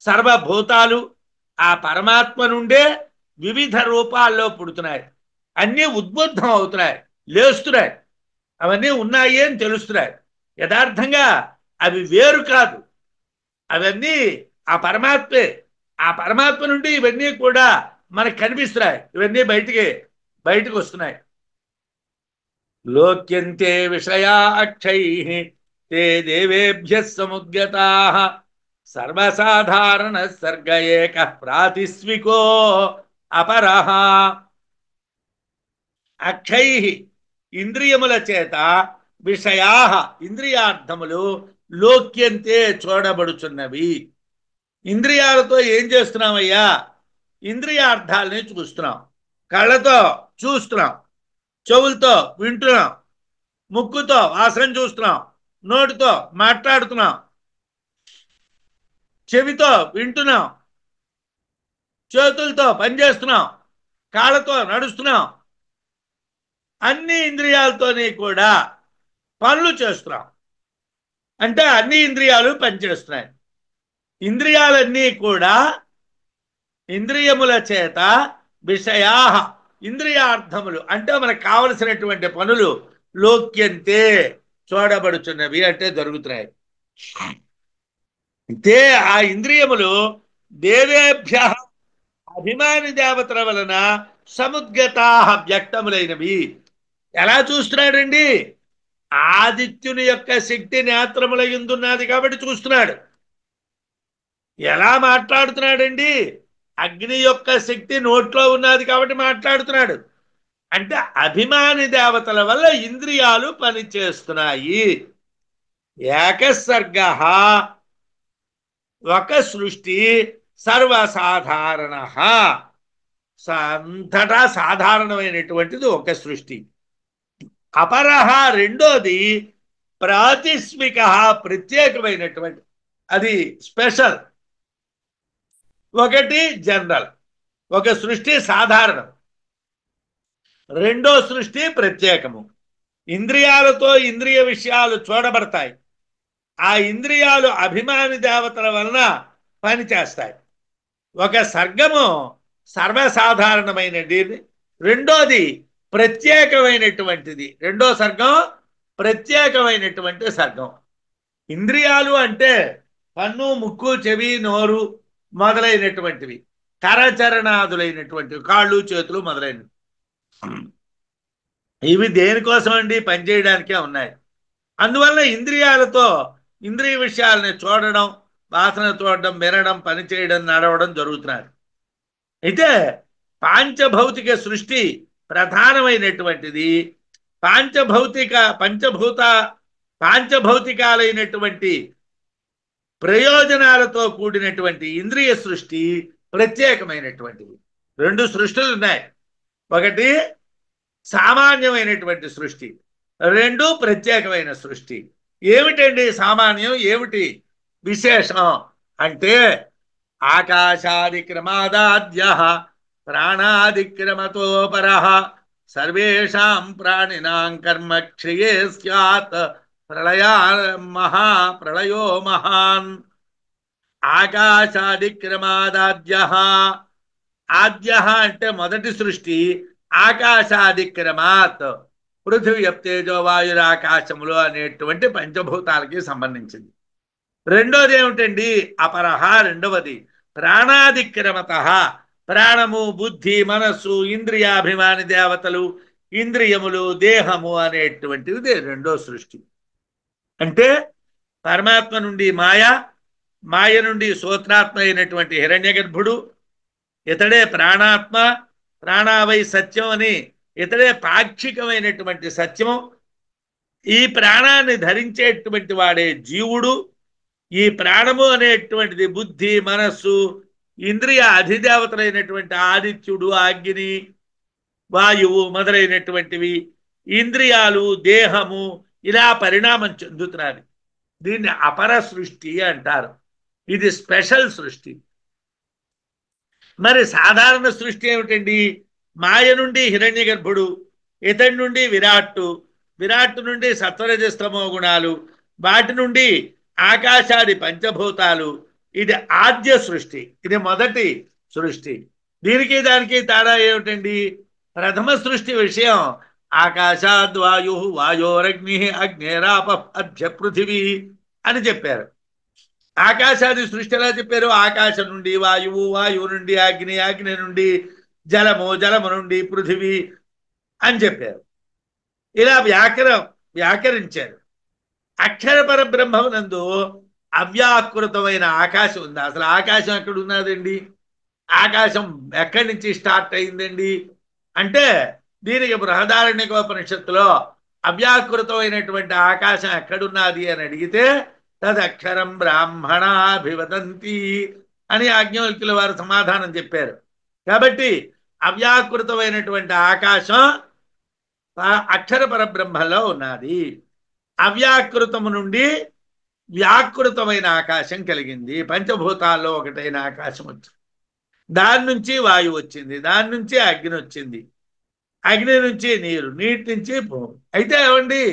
సర్వభూతాలు ఆ పరమాత్మ నుండే వివిధ రూపాల్లో పుడుతున్నాయి. అన్నీ ఉద్బుద్ధం అవుతున్నాయి, లేస్తున్నాయి, అవన్నీ ఉన్నాయి అని తెలుస్తున్నాయి. యథార్థంగా అవి వేరు కాదు, అవన్నీ ఆ పరమాత్మే. ఆ పరమాత్మ నుండి ఇవన్నీ కూడా మనకు కనిపిస్తున్నాయి, ఇవన్నీ బయటికి వస్తున్నాయి. లోక్యంతే విషయా అక్షై తే దేవేభ్య సముద్యతా సర్వసాధారణ సర్గ ఏక ప్రాతిస్వికో అపరః. అక్షై ఇంద్రియముల చేత, విషయా ఇంద్రియార్థములు, లోక్యంతే చూడబడుచున్నవి. ఇంద్రియాలతో ఏం చేస్తున్నామయ్యా? ఇంద్రియార్థాలని చూస్తున్నాం. కళ్ళతో చూస్తున్నాం, చెవులతో వింటున్నాం, ముక్కుతో వాసన చూస్తున్నాం, నోటితో మాట్లాడుతున్నాం, చెవితో వింటున్నాం, చేతులతో పనిచేస్తున్నాం, కాళ్ళతో నడుస్తున్నాం. అన్ని ఇంద్రియాలతోనే కూడా పనులు చేస్తున్నాం. అంటే అన్ని ఇంద్రియాలు పనిచేస్తున్నాయి. ఇంద్రియాలన్నీ కూడా ఇంద్రియముల చేత, విషయా ఇంద్రియార్థములు అంటే మనకు కావలసినటువంటి పనులు, లోక్యంతే చూడబడుచున్నవి అంటే జరుగుతున్నాయి. తే ఆ ఇంద్రియములు దేవేభ్య అభిమాని దేవతల వలన సముద్గతా వ్యక్తములైనవి. ఎలా చూస్తున్నాడండి? ఆదిత్యుని యొక్క శక్తి నేత్రముల యందున్నది కాబట్టి చూస్తున్నాడు. ఎలా మాట్లాడుతున్నాడండి? అగ్ని యొక్క శక్తి నోట్లో ఉన్నది కాబట్టి మాట్లాడుతున్నాడు. అంటే అభిమాని దేవతల వల్ల ఇంద్రియాలు పనిచేస్తున్నాయి. ఏకసర్గ ఒక సృష్టి, సర్వసాధారణ అంతటా సాధారణమైనటువంటిది ఒక సృష్టి. అపరహ రెండోది, ప్రాతిస్మిక ప్రత్యేకమైనటువంటి, అది స్పెషల్. ఒకటి జనరల్, ఒక సృష్టి సాధారణం, రెండో సృష్టి ప్రత్యేకము. ఇంద్రియాలతో ఇంద్రియ విషయాలు చూడబడతాయి. ఆ ఇంద్రియాలు అభిమాని దేవతల వలన పనిచేస్తాయి. ఒక సర్గము సర్వసాధారణమైనది, రెండోది ప్రత్యేకమైనటువంటిది. రెండో సర్గం ప్రత్యేకమైనటువంటి సర్గం. ఇంద్రియాలు అంటే కన్ను, ముక్కు, చెవి, నోరు మొదలైనటువంటివి, కరచరణాదులైనటువంటివి, కాళ్ళు, చేతులు మొదలైనవి. ఇవి దేనికోసం అండి? పనిచేయడానికే ఉన్నాయి. అందువల్ల ఇంద్రియాలతో ఇంద్రియ విషయాలని చూడడం, వాసన చూడడం, వినడం, పనిచేయడం, నడవడం జరుగుతున్నారు. అయితే పాంచభౌతిక సృష్టి ప్రధానమైనటువంటిది. పాంచభౌతికాలైనటువంటి ప్రయోజనాలతో కూడినటువంటి ఇంద్రియ సృష్టి ప్రత్యేకమైనటువంటిది. రెండు సృష్టిలు ఉన్నాయి. ఒకటి సామాన్యమైనటువంటి సృష్టి, రెండు ప్రత్యేకమైన సృష్టి. ఏమిటండి సామాన్యం, ఏమిటి విశేషం అంటే, ఆకాశాదిక్రమాదాద్య ప్రాణాదిక్రమతోపరః సర్వేషాం ప్రాణినాం కర్మ క్షయే స్యాత్ ప్రళయో మహాన్. ఆకాశాదిక్రమాదాద్య, ఆద్య అంటే మొదటి సృష్టి, ఆకాశాదిక్రమాత్ పృథివీ తేజో వాయురాకాశములు అనేటువంటి పంచభూతాలకి సంబంధించింది. రెండోది ఏమిటండి? అపరహ రెండవది. ప్రాణాదిక్రమత, ప్రాణము, బుద్ధి, మనస్సు, ఇంద్రియాభిమాని దేవతలు, ఇంద్రియములు, దేహము అనేటువంటిది రెండో సృష్టి. అంటే పరమాత్మ నుండి మాయ నుండి సూత్రాత్మ అయినటువంటి హిరణ్యగర్భుడు, ఇతడే ప్రాణాత్మ, ప్రాణావై సత్యం అని ఇతడే పాక్షికమైనటువంటి సత్యం. ఈ ప్రాణాన్ని ధరించేటువంటి వాడే జీవుడు. ఈ ప్రాణము అనేటువంటిది బుద్ధి, మనస్సు, ఇంద్రియ అధిదేవతలైనటువంటి ఆదిత్యుడు, అగ్ని, వాయువు మొదలైనటువంటివి, ఇంద్రియాలు, దేహము ఇలా పరిణామం చెందుతున్నది. దీన్ని అపర సృష్టి అంటారు. ఇది స్పెషల్ సృష్టి. మరి సాధారణ సృష్టి ఏమిటండి? మాయ నుండి హిరణ్యగర్భుడు, ఇతడి నుండి విరాట్టు నుండి సత్వరజస్తమో గుణాలు, వాటి నుండి ఆకాశాది పంచభూతాలు. ఇది ఆద్య సృష్టి, ఇది మొదటి సృష్టి. దీనికి దానికి తేడా ఏమిటండి? ప్రథమ సృష్టి విషయం ఆకాశాద్వాయు వాయోరగ్ని అగ్నేరాప అధ్య పృథివీ అని చెప్పారు. ఆకాశాది సృష్టి ఎలా చెప్పారు? ఆకాశం నుండి వాయువు, వాయువు నుండి అగ్ని, అగ్ని నుండి జలము, జలము నుండి పృథివీ అని చెప్పారు. ఇలా వ్యాకరించారు. అక్షర పరబ్రహ్మనందు అవ్యాకృతమైన ఆకాశం ఉంది. అసలు ఆకాశం ఎక్కడ ఉన్నదండి? ఆకాశం ఎక్కడి నుంచి స్టార్ట్ అయిందండి అంటే దీనికి బృహదారణ్యకోపనిషత్తులో అవ్యాకృతమైనటువంటి ఆకాశం ఎక్కడున్నది అని అడిగితే తదక్షరం బ్రాహ్మణాభివదంతి అని యాజ్ఞవల్క్యుల వారు సమాధానం చెప్పారు. కాబట్టి అవ్యాకృతమైనటువంటి ఆకాశం అక్షర పరబ్రహ్మలో ఉన్నది. అవ్యాకృతము నుండి వ్యాకృతమైన ఆకాశం కలిగింది. పంచభూతాల్లో ఒకటైన ఆకాశం వచ్చింది. దాని నుంచి వాయువు వచ్చింది, దాని నుంచి అగ్ని వచ్చింది, అగ్ని నుంచి నీరు, నీటి నుంచి భూమి. అయితే ఏమండి,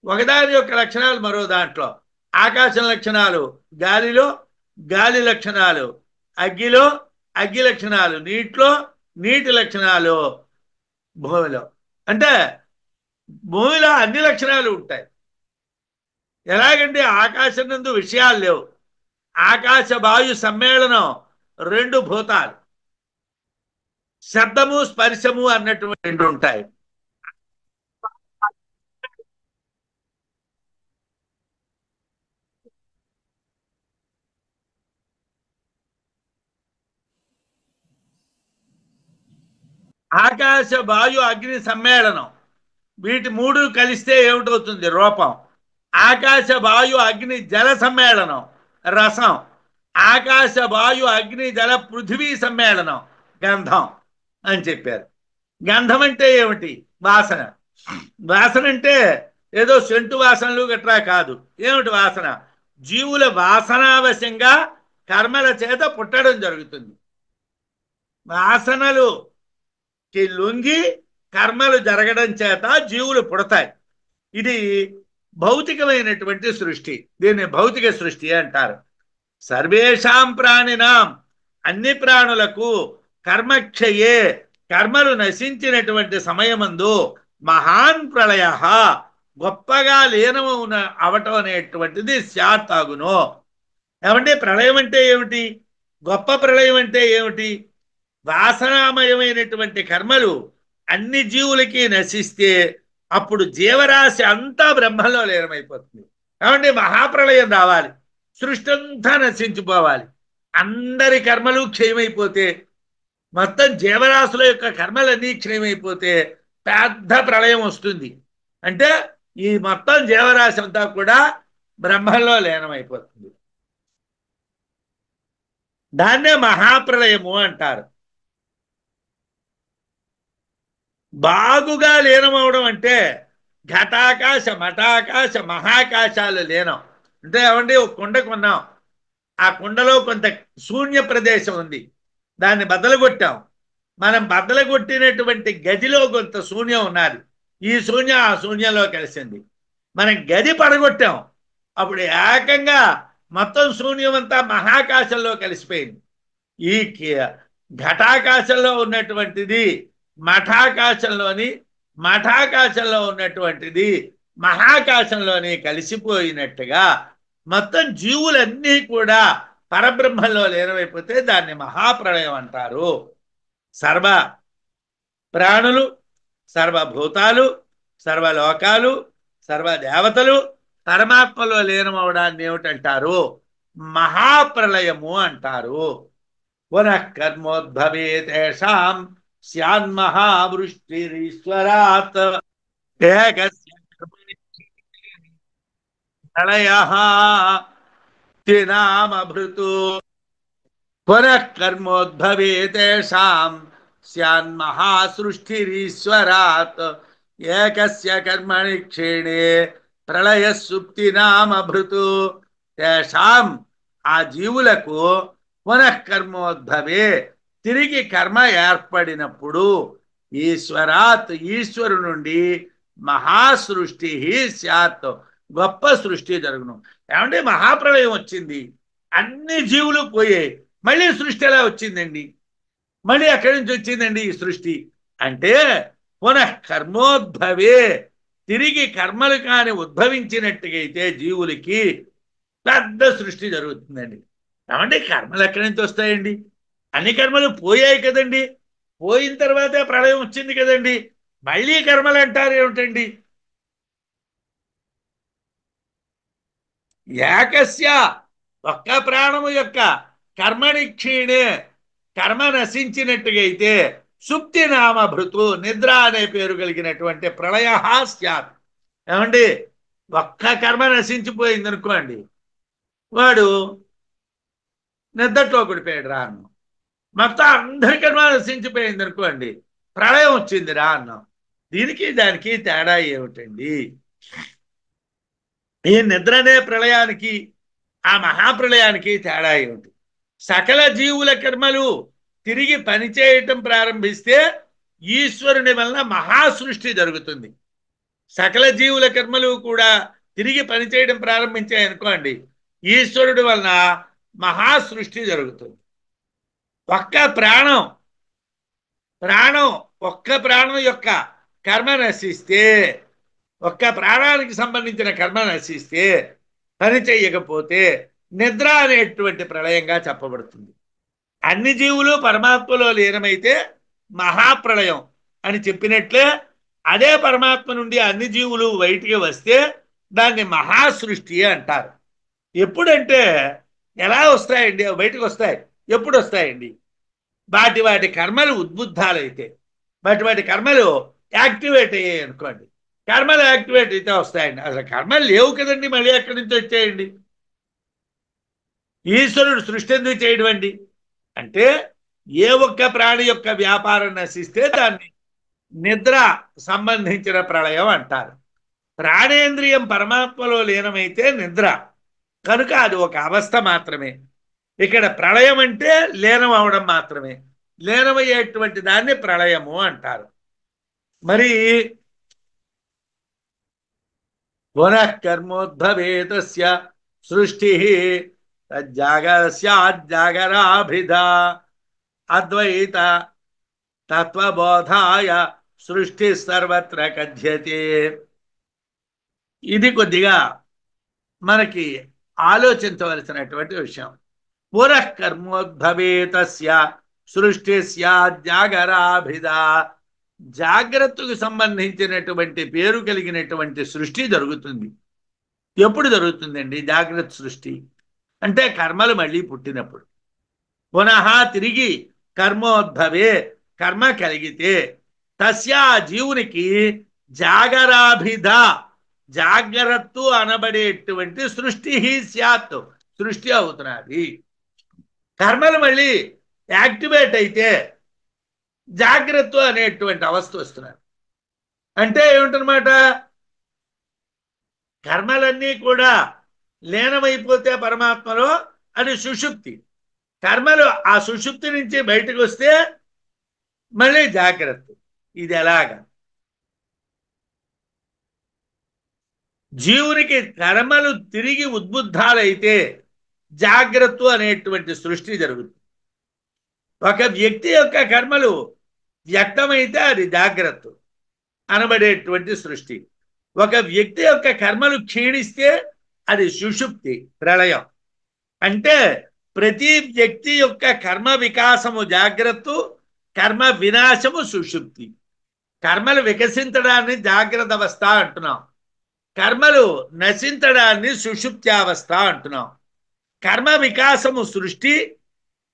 ఒకదాని యొక్క లక్షణాలు మరో దాంట్లో. ఆకాశం లక్షణాలు గాలిలో, గాలి లక్షణాలు అగ్గిలో, అగ్గి లక్షణాలు నీటిలో, నీటి లక్షణాలు భూమిలో. అంటే భూమిలో అన్ని లక్షణాలు ఉంటాయి. ఎలాగంటే ఆకాశం నందు విషయాలు లేవు. ఆకాశ వాయు సమ్మేళనం రెండు భూతాలు, శబ్దము స్పర్శము అన్నటువంటి రెండు ఉంటాయి. ఆకాశ వాయు అగ్ని సమ్మేళనం, వీటి మూడు కలిస్తే ఏమిటవుతుంది? రూపం. ఆకాశ వాయు అగ్ని జల సమ్మేళనం రసం. ఆకాశ వాయు అగ్ని జల పృథివీ సమ్మేళనం గంధం అని చెప్పారు. గంధం అంటే ఏమిటి? వాసన. వాసన అంటే ఏదో సెంటు వాసనలు గట్రా కాదు. ఏమిటి వాసన? జీవుల వాసనావశంగా కర్మల చేత పుట్టడం జరుగుతుంది. వాసనలు లొంగి కర్మలు జరగడం చేత జీవులు పుడతాయి. ఇది భౌతికమైనటువంటి సృష్టి. దీన్ని భౌతిక సృష్టి అంటారు. సర్వేషాం ప్రాణినాం, అన్ని ప్రాణులకు కర్మక్షయే, కర్మలు నశించినటువంటి సమయమందు మహాన్ ప్రళయ, గొప్పగా లీనము అవటం అనేటువంటిది శాతాగును. ఏమంటే ప్రళయం అంటే ఏమిటి? గొప్ప ప్రళయం అంటే ఏమిటి? వాసనామయమైనటువంటి కర్మలు అన్ని జీవులకి నశిస్తే అప్పుడు జీవరాశి అంతా బ్రహ్మలో లీనమైపోతుంది. కాబట్టి మహాప్రళయం రావాలి, సృష్టి అంతా నశించిపోవాలి. అందరి కర్మలు క్షయమైపోతే, మొత్తం జీవరాశుల యొక్క కర్మలన్నీ క్షయమైపోతే పెద్ద ప్రళయం వస్తుంది. అంటే ఈ మొత్తం జీవరాశి అంతా కూడా బ్రహ్మలో లీనమైపోతుంది. దాన్నే మహాప్రళయము అంటారు. బాగుగా లీనమవడం అంటే ఘటాకాశ, మఠాకాశ, మహాకాశాలు లీనం. అంటే ఏమండి, ఒక కుండ కొన్నాం, ఆ కుండలో కొంత శూన్య ప్రదేశం ఉంది, దాన్ని బద్దలుగొట్టాం. మనం బద్దలుగొట్టినటువంటి గదిలో కొంత శూన్యం ఉన్నది. ఈ శూన్యం ఆ శూన్యంలో కలిసింది. మనం గది పడగొట్టాం, అప్పుడు ఏకంగా మొత్తం శూన్యం అంతా మహాకాశంలో కలిసిపోయింది. ఈ ఘటాకాశంలో ఉన్నటువంటిది మఠాకాశంలో ఉన్నటువంటిది మహాకాశంలోని కలిసిపోయినట్టుగా మొత్తం జీవులన్నీ కూడా పరబ్రహ్మంలో లీనమైపోతే దాన్ని మహాప్రళయం అంటారు. సర్వ ప్రాణులు, సర్వభూతాలు, సర్వలోకాలు, సర్వదేవతలు పరమాత్మలో లీనమవడాన్ని ఏమిటంటారు? మహాప్రళయము అంటారు. పునఃకర్మోద్భవే తేషాం స్యాన్మహావృష్టిరీశ్వరాత్ ఏకస్య ప్రళయః తినామభృతు. పునఃకర్మోద్భవే తేషాం స్యాన్మహాసృష్టిరీశ్వరాత్ ఏకస్య కర్మణి క్షీణే ప్రళయ సుప్తినామభృతు. తేషాం, ఆ జీవులకు పునఃకర్మోద్భవే, తిరిగి కర్మ ఏర్పడినప్పుడు ఈశ్వరాత్, ఈశ్వరు నుండి మహాసృష్టి స్యాత్, గొప్ప సృష్టి జరుగును. ఏమంటే మహాప్రళయం వచ్చింది, అన్ని జీవులు పోయాయి, మళ్ళీ సృష్టి ఎలా వచ్చిందండి? మళ్ళీ ఎక్కడి నుంచి వచ్చిందండి ఈ సృష్టి అంటే పునఃకర్మోద్భవే, తిరిగి కర్మలు కాని ఉద్భవించినట్టుగైతే జీవులకి పెద్ద సృష్టి జరుగుతుందండి. ఏమంటే కర్మలు ఎక్కడి నుంచి వస్తాయండి? అన్ని కర్మలు పోయాయి కదండి. పోయిన తర్వాతే ప్రళయం వచ్చింది కదండి. మళ్ళీ కర్మలు అంటారు ఏమిటండి? ఏకస్య ఒక్క ప్రాణము యొక్క కర్మని క్షీణే, కర్మ నశించినట్టుగా అయితే సుప్తి నామ భృతు, నిద్ర అనే పేరు కలిగినటువంటి ప్రళయ స్యాత్. ఏమండి, ఒక్క కర్మ నశించిపోయింది అనుకోండి, వాడు నిద్రలో పడిపోయాడు రా అన్నాం. మొత్తం అందరి కర్మ నశించిపోయింది అనుకోండి, ప్రళయం వచ్చింది రా అన్నాం. దీనికి దానికి తేడా ఏమిటండి? ఈ నిద్ర అనే ప్రళయానికి ఆ మహాప్రళయానికి తేడా ఏమిటి? సకల జీవుల కర్మలు తిరిగి పనిచేయటం ప్రారంభిస్తే ఈశ్వరుని వలన మహాసృష్టి జరుగుతుంది. సకల జీవుల కర్మలు కూడా తిరిగి పనిచేయడం ప్రారంభించాయి అనుకోండి, ఈశ్వరుడి వలన మహాసృష్టి జరుగుతుంది. ఒక్క ప్రాణం ప్రాణం ఒక్క ప్రాణం యొక్క కర్మ నశిస్తే, ఒక్క ప్రాణానికి సంబంధించిన కర్మ నశిస్తే, పని చెయ్యకపోతే నిద్ర అనేటువంటి ప్రళయంగా చెప్పబడుతుంది. అన్ని జీవులు పరమాత్మలో లీనమైతే మహాప్రళయం అని చెప్పినట్లే, అదే పరమాత్మ నుండి అన్ని జీవులు బయటికి వస్తే దాన్ని మహాసృష్టి అంటారు. ఎప్పుడంటే ఎలా వస్తాయండి బయటకు వస్తాయి? ఎప్పుడు వస్తాయండి? వాటి వాటి కర్మలు ఉద్బుద్ధాలైతే, వాటి కర్మలు యాక్టివేట్ అయ్యాయి అనుకోండి. కర్మలు యాక్టివేట్ అయితే వస్తాయండి. అసలు కర్మలు లేవు కదండి, మళ్ళీ ఎక్కడి నుంచి వచ్చాయండి? ఈశ్వరుడు సృష్టి ఎందుకు చేయడం అండి అంటే, ఏ ఒక్క ప్రాణి యొక్క వ్యాపారం నశిస్తే దాన్ని నిద్ర సంబంధించిన ప్రళయం అంటారు. ప్రాణేంద్రియం పరమాత్మలో లీనమైతే నిద్ర, కనుక అది ఒక అవస్థ మాత్రమే. ఇక్కడ ప్రళయం అంటే లీనం అవడం మాత్రమే. లీనమయ్యేటువంటి దాన్ని ప్రళయము అంటారు. మరి పునఃకర్మోద్భవేతస్య సృష్టి జాగరాభిధ అద్వైత తత్వబోధాయ సృష్టి సర్వత్ర కథ్యతే. ఇది కొద్దిగా మనకి ఆలోచించవలసినటువంటి విషయం. పునఃకర్మోద్భవేతస్య సృష్టి జాగరాభిధ, జాగ్రత్తకు సంబంధించినటువంటి పేరు కలిగినటువంటి సృష్టి జరుగుతుంది. ఎప్పుడు జరుగుతుందండి జాగ్రత్త సృష్టి అంటే? కర్మలు మళ్ళీ పుట్టినప్పుడు. పునః తిరిగి కర్మోద్భవే, కర్మ కలిగితే, తస్యా జీవునికి జాగరాభిధ, జాగ్రత్త అనబడేటువంటి సృష్టి స్యాత్, సృష్టి అవుతున్నది. కర్మలు మళ్ళీ యాక్టివేట్ అయితే జాగ్రత్త అనేటువంటి అవస్థ వస్తున్నారు. అంటే ఏమిటనమాట? కర్మలన్నీ కూడా లీనమైపోతే పరమాత్మలో అది సుషుప్తి. కర్మలు ఆ సుషుప్తి నుంచి బయటకు వస్తే మళ్ళీ జాగ్రత్త. ఇది ఎలాగా? జీవునికి కర్మలు తిరిగి ఉద్బుద్ధాలైతే జాగ్రత్త అనేటువంటి సృష్టి జరుగుతుంది. ఒక వ్యక్తి యొక్క కర్మలు వ్యక్తమైతే అది జాగ్రత్త అనబడేటువంటి సృష్టి. ఒక వ్యక్తి యొక్క కర్మలు క్షీణిస్తే అది సుషుప్తి, ప్రళయం. అంటే ప్రతి వ్యక్తి యొక్క కర్మ వికాసము జాగ్రత్త, కర్మ వినాశము సుషుప్తి. కర్మలు వికసించడాన్ని జాగ్రత్త అవస్థ అంటున్నాం, కర్మలు నశించడాన్ని సుషుప్త్యావస్థ అంటున్నాం. కర్మ వికాసము సృష్టి,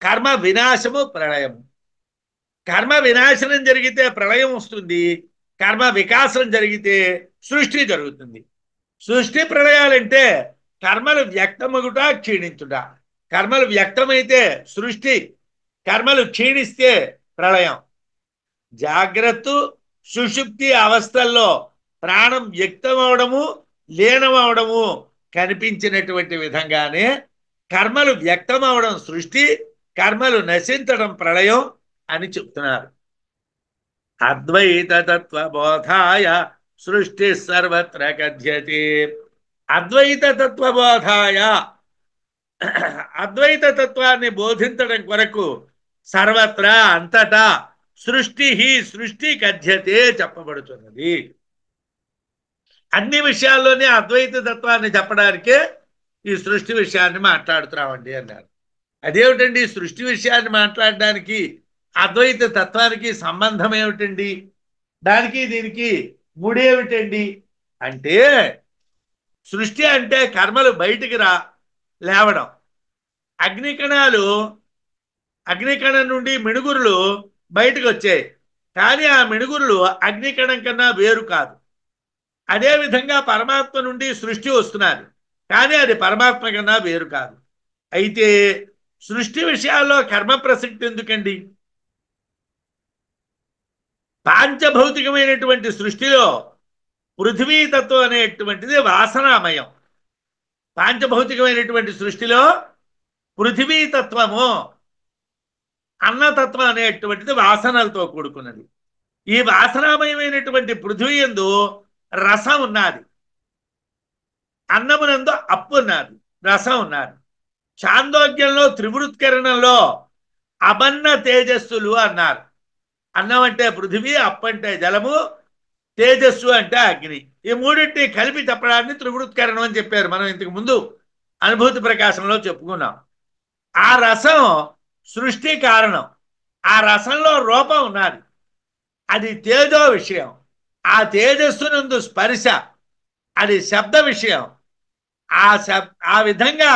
కర్మ వినాశము ప్రళయము. కర్మ వినాశనం జరిగితే ప్రళయం వస్తుంది, కర్మ వికాసం జరిగితే సృష్టి జరుగుతుంది. సృష్టి ప్రళయాలంటే కర్మలు వ్యక్తమగుట క్షీణించుట. కర్మలు వ్యక్తమైతే సృష్టి, కర్మలు క్షీణిస్తే ప్రళయం. జాగ్రత్త సుషుప్తి అవస్థల్లో ప్రాణం వ్యక్తమవడము లీనమవడము కనిపించినటువంటి విధంగానే కర్మలు వ్యక్తమవడం సృష్టి, కర్మలు నశించడం ప్రళయం అని చెప్తున్నారు. అద్వైత తత్వబోధాయ సృష్టి సర్వత్ర కథ్యతే. అద్వైత తత్వబోధాయ, అద్వైత తత్వాన్ని బోధించడం కొరకు సర్వత్రా అంతటా సృష్టి కథ్యతే చెప్పబడుతున్నది. అన్ని విషయాల్లోనే అద్వైత తత్వాన్ని చెప్పడానికే ఈ సృష్టి విషయాన్ని మాట్లాడుతున్నామండి అన్నారు. అదేమిటండి సృష్టి విషయాన్ని మాట్లాడడానికి అద్వైత తత్వానికి సంబంధం ఏమిటండి, దానికి దీనికి ముడేమిటండి అంటే, సృష్టి అంటే కర్మలు బయటికి లేవడం. అగ్నికణాలు, అగ్నికణం నుండి మిణుగురులు బయటకు వచ్చాయి, కానీ ఆ మిణుగురులు అగ్నికణం కన్నా వేరు కాదు. అదేవిధంగా పరమాత్మ నుండి సృష్టి వస్తున్నారు, కానీ అది పరమాత్మ కన్నా వేరు కాదు. అయితే సృష్టి విషయాల్లో కర్మ ప్రసక్తి ఎందుకండి? పాంచభౌతికమైనటువంటి సృష్టిలో పృథ్వీతత్వం అనేటువంటిది వాసనామయం. పాంచభౌతికమైనటువంటి సృష్టిలో పృథివీతత్వము, అన్నతత్వం అనేటువంటిది వాసనలతో కూడుకున్నది. ఈ వాసనామయమైనటువంటి పృథ్వీ యందు రసం ఉన్నది, అన్నమునందు అప్పు ఉన్నది, రసం ఉన్నది. చాందోగ్యంలో త్రివృత్కరణంలో అబన్న తేజస్సులు అన్నారు. అన్నం అంటే పృథివీ, అప్పు అంటే జలము, తేజస్సు అంటే అగ్ని. ఈ మూడింటిని కలిపి చెప్పడాన్ని త్రివృత్కరణం అని చెప్పారు. మనం ఇంతకు ముందు అనుభూతి ప్రకాశంలో చెప్పుకున్నాం. ఆ రసం సృష్టి కారణం. ఆ రసంలో రూపం ఉన్నది, అది తేజో విషయం. ఆ తేజస్సునందు స్పర్శ, అది శబ్ద విషయం. ఆ విధంగా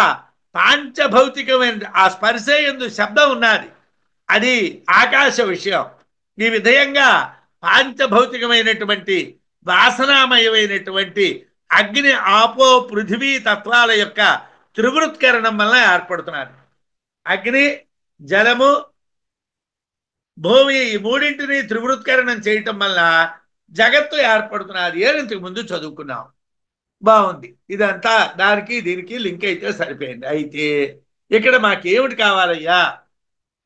పాంచభౌతికమైన ఆ స్పర్శ యందు శబ్దం ఉన్నది, అది ఆకాశ విషయం. ఈ విధంగా పాంచభౌతికమైనటువంటి వాసనామయమైనటువంటి అగ్ని, ఆపో, పృథివీ తత్వాల యొక్క త్రివృత్కరణం వలన ఏర్పడుతున్నారు. అగ్ని, జలము, భూమి, ఈ మూడింటిని త్రివృత్కరణం చేయటం వల్ల జగత్తు ఏర్పడుతున్నది అని ఇంతకు ముందు చదువుకున్నాం. బాగుంది. ఇదంతా దానికి దీనికి లింక్ అయితే సరిపోయింది. అయితే ఇక్కడ మాకేమిటి కావాలయ్యా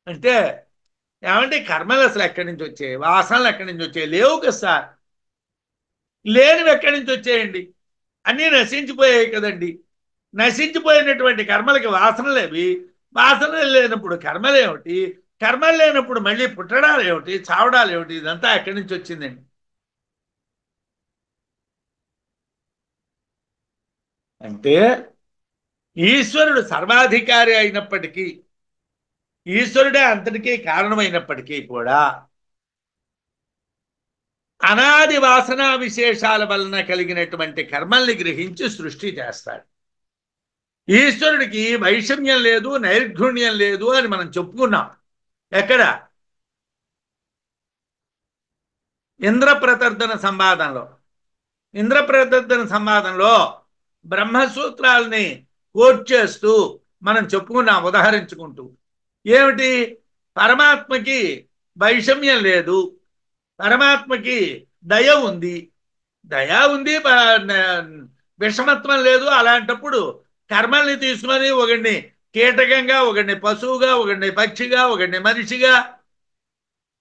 అంటే, ఏమంటే కర్మలు అసలు ఎక్కడి నుంచి వచ్చాయి, వాసనలు ఎక్కడి నుంచి వచ్చాయి? లేవు కదా సార్. లేనివి ఎక్కడి నుంచి వచ్చాయండి? అన్నీ నశించిపోయాయి కదండి. నశించిపోయినటువంటి కర్మలకి వాసనలేవి, వాసనలు లేనప్పుడు కర్మలేమిటి, కర్మలు లేనప్పుడు మళ్ళీ పుట్టడాలు ఏమిటి, చావడాలు ఏమిటి? ఇదంతా ఎక్కడి నుంచి వచ్చిందండి అంటే, ఈశ్వరుడు సర్వాధికారి అయినప్పటికీ, ఈశ్వరుడే అంతటికీ కారణమైనప్పటికీ కూడా అనాది వాసనా విశేషాల వలన కలిగినటువంటి కర్మల్ని గ్రహించి సృష్టి చేస్తాడు. ఈశ్వరుడికి వైషమ్యం లేదు, నైర్ఘుణ్యం లేదు అని మనం చెప్పుకున్నాం. ఎక్కడ? ఇంద్రప్రతర్దన సంవాదంలో. ఇంద్రప్రతర్దన సంవాదంలో బ్రహ్మసూత్రాలని కోట్ చేస్తూ మనం చెప్పుకున్నాం, ఉదాహరించుకుంటూ. ఏమిటి? పరమాత్మకి వైషమ్యం లేదు, పరమాత్మకి దయ ఉంది, దయ ఉంది, విషమత్వం లేదు. అలాంటప్పుడు కర్మల్ని తీసుకొని ఒకడిని కీటకంగా, ఒకడిని పశువుగా, ఒకడిని పక్షిగా, ఒకడిని మనిషిగా,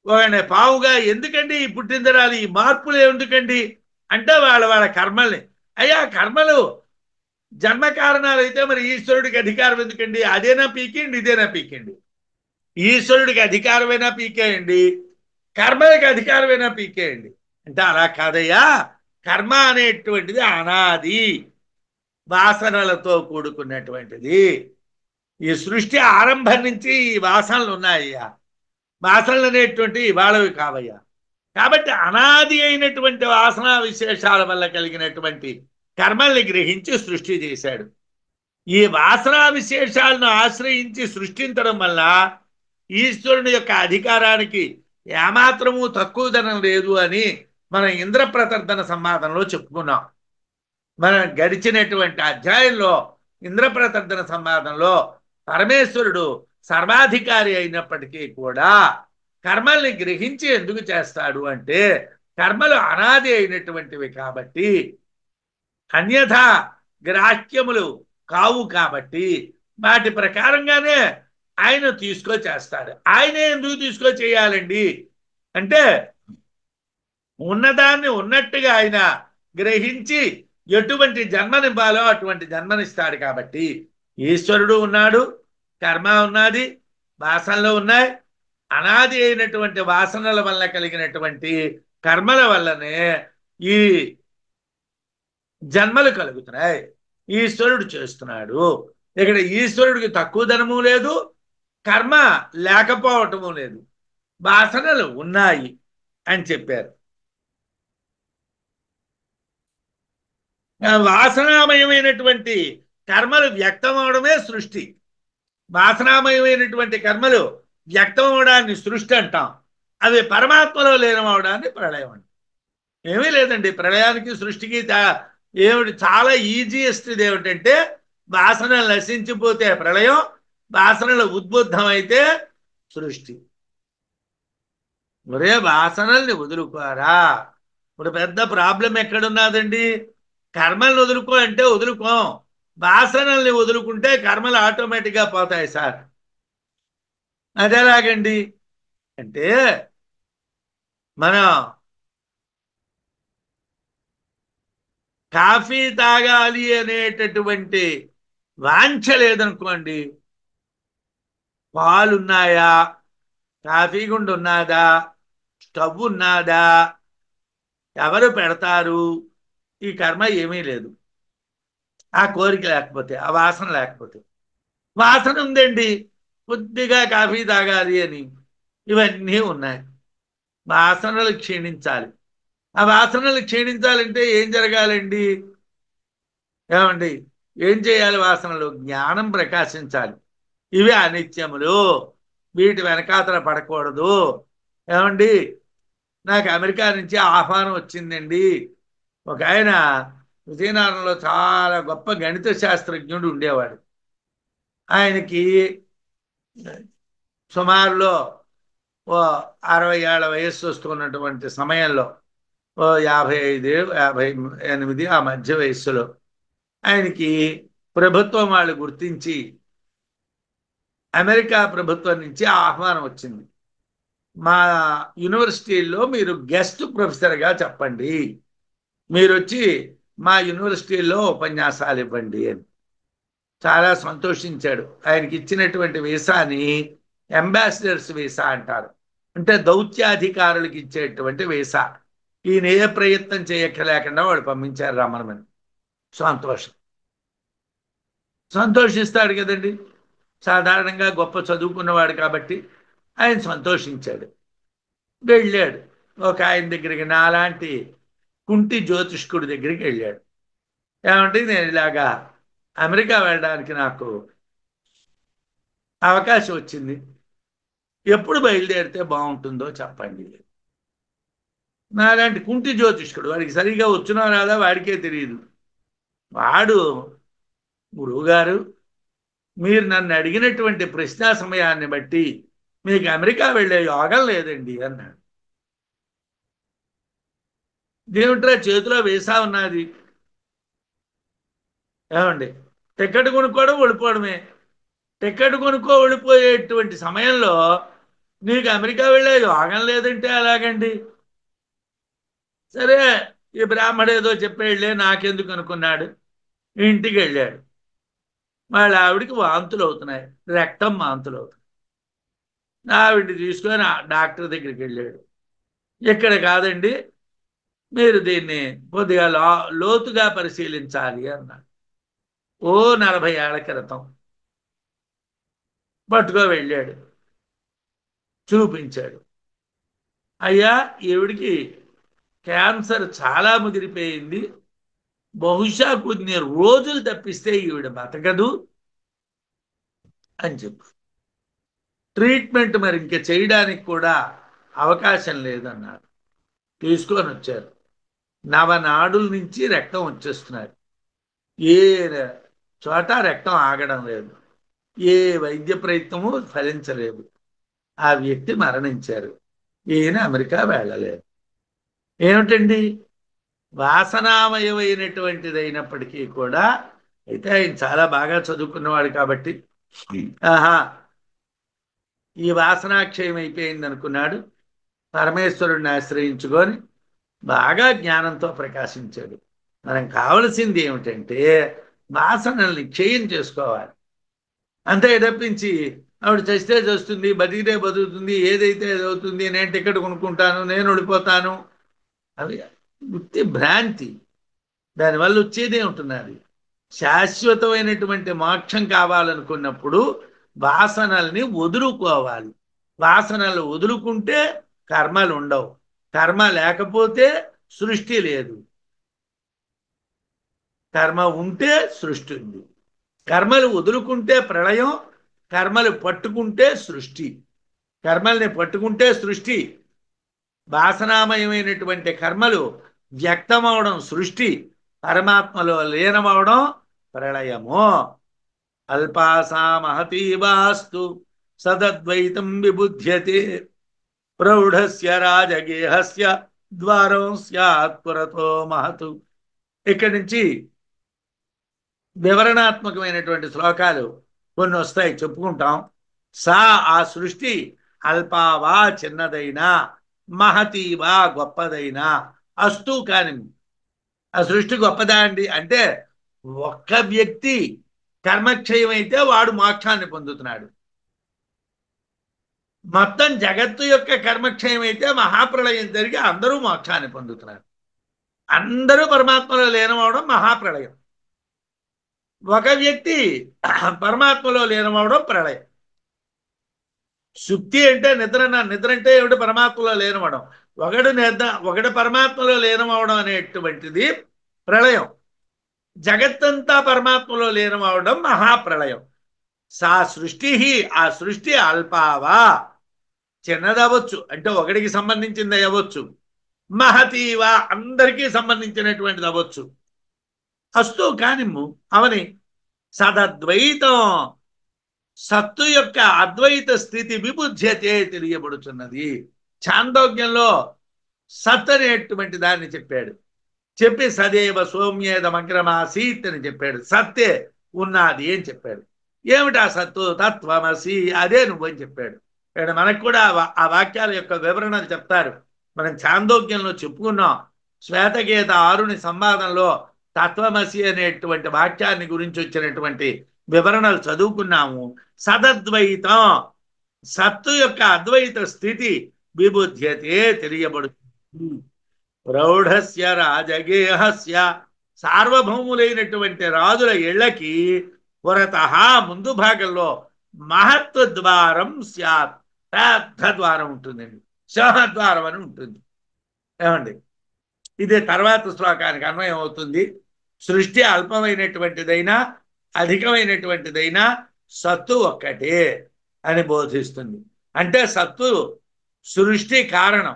ఒకడిని పావుగా ఎందుకండి ఈ పుట్టిందరాలు, ఈ మార్పులు ఎందుకండి అంటే, వాళ్ళ వాళ్ళ కర్మల్ని. అయ్యా కర్మలు జన్మ కారణాలు అయితే మరి ఈశ్వరుడికి అధికారం ఎందుకండి? అదేనా పీకేయండి, ఇదేనా పీకేయండి. ఈశ్వరుడికి అధికారమైనా పీకేయండి, కర్మలకి అధికారమైనా పీకేయండి. అంటే అలా కాదయ్యా, కర్మ అనేటువంటిది అనాది వాసనలతో కూడుకున్నటువంటిది. ఈ సృష్టి ఆరంభం నుంచి ఈ వాసనలు ఉన్నాయ్యా, వాసనలు అనేటువంటి ఇవాళవి కావయ్యా. కాబట్టి అనాది అయినటువంటి వాసనా విశేషాల వల్ల కలిగినటువంటి కర్మల్ని గ్రహించి సృష్టి చేశాడు. ఈ వాసనా విశేషాలను ఆశ్రయించి సృష్టించడం వల్ల ఈశ్వరుని యొక్క అధికారానికి ఏమాత్రము తక్కువదనం లేదు అని మనం ఇంద్రప్రతర్దన సంవాదంలో చెప్పుకున్నాం. మనం గడిచినటువంటి అధ్యాయంలో ఇంద్రప్రతర్దన సంవాదంలో పరమేశ్వరుడు సర్వాధికారి అయినప్పటికీ కూడా కర్మల్ని గ్రహించి ఎందుకు చేస్తాడు అంటే, కర్మలు అనాది అయినటువంటివి కాబట్టి, అన్యథా గ్రాహ్యములు కావు కాబట్టి వాటి ప్రకారంగానే ఆయన తీసుకొచ్చేస్తాడు. ఆయనే ఎందుకు తీసుకొచ్చేయాలండి అంటే, ఉన్నదాన్ని ఉన్నట్టుగా ఆయన గ్రహించి ఎటువంటి జన్మనివ్వాలో అటువంటి జన్మనిస్తాడు. కాబట్టి ఈశ్వరుడు ఉన్నాడు, కర్మ ఉన్నది, వాసనలు ఉన్నాయి. అనాది అయినటువంటి వాసనల వల్ల కలిగినటువంటి కర్మల వల్లనే ఈ జన్మలు కలుగుతున్నాయి. ఈశ్వరుడు చేస్తున్నాడు. ఇక్కడ ఈశ్వరుడికి తక్కువ ధనము లేదు, కర్మ లేకపోవటము లేదు, వాసనలు ఉన్నాయి అని చెప్పారు. వాసనామయమైనటువంటి కర్మలు వ్యక్తం అవడమే సృష్టి. వాసనామయమైనటువంటి కర్మలు వ్యక్తం అవడాన్ని సృష్టి అంటాం. అవి పరమాత్మలో లీనమవడాన్ని ప్రళయం అంటాం. ఏమీ లేదండి, ప్రళయానికి సృష్టికి ఏమిటి చాలా ఈజియెస్ట్ ఏమిటంటే వాసనలు నశించిపోతే ప్రళయం, వాసనలు ఉద్బుద్ధమైతే సృష్టి. ఒరే వాసనల్ని వదులుకోరా. ఇప్పుడు పెద్ద ప్రాబ్లం ఎక్కడున్నదండి? కర్మల్ని వదులుకో అంటే వదులుకోం, వాసనల్ని వదులుకుంటే కర్మలు ఆటోమేటిక్గా పోతాయి సార్. అదేలాగండి అంటే మనం కాఫీ తాగాలి అనేటటువంటి వాంఛ లేదనుకోండి, పాలున్నాయా, కాఫీ గుండు ఉన్నదా, స్టవ్ ఉన్నదా, ఎవరు పెడతారు, ఈ కర్మ ఏమీ లేదు. ఆ కోరిక లేకపోతే, ఆ వాసన లేకపోతే. వాసన ఉందండి, కొద్దిగా కాఫీ తాగాలి అని, ఇవన్నీ ఉన్నాయి. వాసనలు క్షీణించాలి. ఆ వాసనలు క్షీణించాలంటే ఏం జరగాలండి? ఏమండి, ఏం చేయాలి? వాసనలు జ్ఞానం ప్రకాశించాలి. ఇవి అనిత్యములు, వీటి వెనకాతల పడకూడదు. ఏమండి, నాకు అమెరికా నుంచి ఆహ్వానం వచ్చిందండి. ఒక ఆయన విజయనగరంలో చాలా గొప్ప గణిత శాస్త్రజ్ఞుడు ఉండేవాడు. ఆయనకి సుమారులో ఓ 60 ఏళ్ల వయస్సు వస్తున్నటువంటి సమయంలో, ఓ 55, 58 ఆ మధ్య వయస్సులో ఆయనకి ప్రభుత్వం వాళ్ళు గుర్తించి అమెరికా ప్రభుత్వం నుంచి ఆహ్వానం వచ్చింది. మా యూనివర్సిటీల్లో మీరు గెస్ట్ ప్రొఫెసర్గా చెప్పండి, మీరు వచ్చి మా యూనివర్సిటీల్లో ఉపన్యాసాలు ఇవ్వండి అని. చాలా సంతోషించాడు. ఆయనకి ఇచ్చినటువంటి వీసాని అంబాసిడర్స్ వీసా అంటారు, అంటే దౌత్యాధికారులకు ఇచ్చేటువంటి వీసా. ఈయన ఏ ప్రయత్నం చేయక్కలేకుండా వాడు పంపించారు రమణమని. సంతోషం, సంతోషిస్తాడు కదండి, సాధారణంగా గొప్ప చదువుకున్నవాడు కాబట్టి ఆయన సంతోషించాడు. వెళ్ళాడు ఒక ఆయన దగ్గరికి, నాలాంటి కుంటి జ్యోతిష్కుడి దగ్గరికి వెళ్ళాడు. ఏమంటే నేను ఇలాగా అమెరికా వెళ్ళడానికి నాకు అవకాశం వచ్చింది, ఎప్పుడు బయలుదేరితే బాగుంటుందో చెప్పండి. నాలాంటి కుంటి జ్యోతిష్కుడు, వాడికి సరిగా వచ్చినా రాదా వాడికే తెలియదు. వాడు, గురువుగారు మీరు నన్ను అడిగినటువంటి ప్రశ్నా సమయాన్ని బట్టి మీకు అమెరికా వెళ్ళే యోగం లేదండి అన్నాడు. దేవుంట్రా చేతిలో వీసా ఉన్నది, ఏమండి టికెట్ కొనుక్కోవడం వెళ్ళిపోవడమే. టికెట్ కొనుక్కో వెళ్ళిపోయేటువంటి సమయంలో నీకు అమెరికా వెళ్ళే యోగం లేదంటే ఎలాగండి? సరే, ఈ బ్రాహ్మడు ఏదో చెప్పేళ్ళే నాకెందుకు అనుకున్నాడు. ఇంటికి వెళ్ళాడు. వాళ్ళ ఆవిడికి వాంతులు అవుతున్నాయి, రక్తం వాంతులు అవుతున్నాయి. ఆవిడ్ని తీసుకొని డాక్టర్ దగ్గరికి వెళ్ళాడు. ఇక్కడ కాదండి, మీరు దీన్ని కొద్దిగా లోతుగా పరిశీలించాలి అన్నాడు. ఓ 40 ఏళ్ల క్రితం పట్టుకో వెళ్ళాడు, చూపించాడు. అయ్యా ఈవిడికి క్యాన్సర్ చాలా ముదిరిపోయింది, బహుశా కొన్ని రోజులు తప్పిస్తే ఈవిడ బతకదు అని చెప్పు. ట్రీట్మెంట్ మరి ఇంక చేయడానికి కూడా అవకాశం లేదన్నారు. తీసుకొని వచ్చారు. నవనాడుల నుంచి రక్తం వచ్చేస్తున్నారు, ఏ చోట రక్తం ఆగడం లేదు, ఏ వైద్య ప్రయత్నము ఫలించలేదు. ఆ వ్యక్తి మరణించారు. ఈయన అమెరికా వెళ్ళలేదు. ఏమిటండి? వాసనామయమైనటువంటిది అయినప్పటికీ కూడా, అయితే ఆయన చాలా బాగా చదువుకున్నవాడు కాబట్టి ఆహా ఈ వాసనాక్షయం అయిపోయింది అనుకున్నాడు. పరమేశ్వరుడిని ఆశ్రయించుకొని బాగా జ్ఞానంతో ప్రకాశించాడు. మనం కావలసింది ఏమిటంటే వాసనల్ని క్షయం చేసుకోవాలి. అంతే తప్పించి ఆవిడ చస్తే చస్తుంది, బతికితే బతుకుతుంది, ఏదైతే ఏదవుతుంది, నేను టికెట్ కొనుక్కుంటాను, నేను వెళ్ళిపోతాను, అవి వృత్తి భ్రాంతి. దానివల్ల వచ్చేదే ఉంటున్నది. శాశ్వతమైనటువంటి మోక్షం కావాలనుకున్నప్పుడు వాసనల్ని వదులుకోవాలి. వాసనలు వదులుకుంటే కర్మలు ఉండవు. కర్మ లేకపోతే సృష్టి లేదు. కర్మ ఉంటే సృష్టి ఉంది. కర్మలు వదులుకుంటే ప్రళయం, కర్మలు పట్టుకుంటే సృష్టి. కర్మల్ని పట్టుకుంటే సృష్టి. వాసనామయమైనటువంటి కర్మలు వ్యక్తమవడం సృష్టి, పరమాత్మలో లీనమవడం ప్రళయము. అల్పాసా మహతీవాస్తు సదద్వైతం విబుధ్యతే ప్రౌఢస్య రాజగేహస్య ద్వారం స్యాత్ పురతో మహతు. ఇక్కడి నుంచి వివరణాత్మకమైనటువంటి శ్లోకాలు కొన్ని వస్తాయి, చెప్పుకుంటాం. సా ఆ సృష్టి అల్పావా చిన్నదైనా, మహతీవా గొప్పదైనా, అస్తు కాని ఆ సృష్టి గొప్పదా అండి అంటే ఒక్క వ్యక్తి కర్మక్షయం అయితే వాడు మోక్షాన్ని పొందుతున్నాడు. మొత్తం జగత్తు యొక్క కర్మక్షయం అయితే మహాప్రళయం జరిగి అందరూ మోక్షాన్ని పొందుతున్నారు. అందరూ పరమాత్మలో లీనమవడం మహాప్రళయం. ఒక వ్యక్తి పరమాత్మలో లీనమవడం ప్రళయం. సుక్తి అంటే నిద్ర. నిద్ర అంటే ఏమిటి? పరమాత్మలో లీనమవడం. ఒకడు పరమాత్మలో లీనమవడం అనేటువంటిది ప్రళయం. జగత్తంతా పరమాత్మలో లీనమవడం మహాప్రళయం. సా సృష్టి, ఆ సృష్టి అల్పావా చిన్నదవచ్చు, అంటే ఒకడికి సంబంధించింది అవ్వచ్చు, మహతీవా అందరికీ సంబంధించినటువంటిది అవ్వచ్చు, అస్తు కానిమ్ము అవని. సదద్వైతం సత్తు యొక్క అద్వైత స్థితి విబుధ్యతే తెలియబడుతున్నది. ఛాందోగ్యంలో సత్ అనేటువంటి దాన్ని చెప్పాడు. చెప్పి సదేవ సౌమ్యేదమగ్రమాసీత్ అని చెప్పాడు. సత్తే ఉన్నది అని చెప్పాడు. ఏమిటా సత్తు? తత్వమసి, అదే నువ్వని చెప్పాడు. ఇక్కడ మనకు కూడా ఆ వాక్యాల యొక్క వివరణలు చెప్తారు. మనం ఛాందోగ్యంలో చెప్పుకున్నాం. శ్వేతగీత 6 సంవాదంలో తత్వమసి అనేటువంటి వాక్యాన్ని గురించి వచ్చినటువంటి వివరణలు చదువుకున్నాము. సదద్వైతం సత్తు యొక్క అద్వైత స్థితి విబుధ్యతే తెలియబడుతుంది. ప్రౌఢస్య రాజగేహస్య సార్వభౌములైనటువంటి రాజుల ఇళ్లకి పురత ముందు భాగంలో మహత్వ ద్వారం స్యాత్ పెద్ద ద్వారం ఉంటుందండి. సింహద్వారం అని ఉంటుంది. ఏమండి, ఇదే తర్వాత శ్లోకానికి అన్వయం అవుతుంది. సృష్టి అల్పమైనటువంటిదైనా అధికమైనటువంటిదైనా సత్తు ఒక్కటే అని బోధిస్తుంది. అంటే సత్తు సృష్టి కారణం.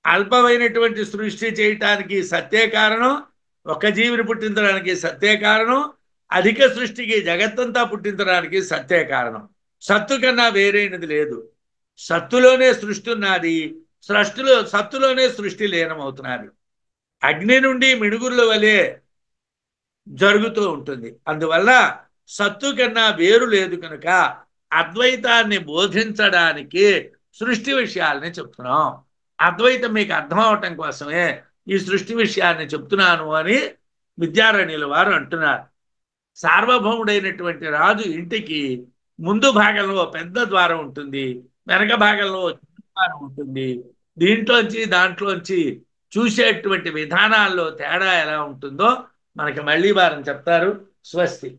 అల్పమైనటువంటి సృష్టి చేయటానికి సత్తే కారణం, ఒక జీవిని పుట్టించడానికి సత్తే కారణం, అధిక సృష్టికి జగత్తంతా పుట్టించడానికి సత్తే కారణం. సత్తు కన్నా వేరైనది లేదు. సత్తులోనే సృష్టి ఉన్నది. సత్తులోనే సృష్టి లీనమవుతున్నది. అగ్ని నుండి మిణుగురుల వలె జరుగుతూ ఉంటుంది. అందువల్ల సత్తు కన్నా వేరు లేదు కనుక అద్వైతాన్ని బోధించడానికి సృష్టి విషయాల్ని చెప్తున్నాం. అద్వైతం మీకు అర్థం అవటం కోసమే ఈ సృష్టి విషయాన్ని చెప్తున్నాను అని విద్యారణ్యుల వారు అంటున్నారు. సార్వభౌముడైనటువంటి రాజు ఇంటికి ముందు భాగంలో పెద్ద ద్వారం ఉంటుంది, వెనక భాగంలో చిన్న ద్వారం ఉంటుంది. దాంట్లోంచి చూసేటువంటి విధానాల్లో తేడా ఎలా ఉంటుందో మనకి మళ్ళీ వారం చెప్తారు. స్వస్తి.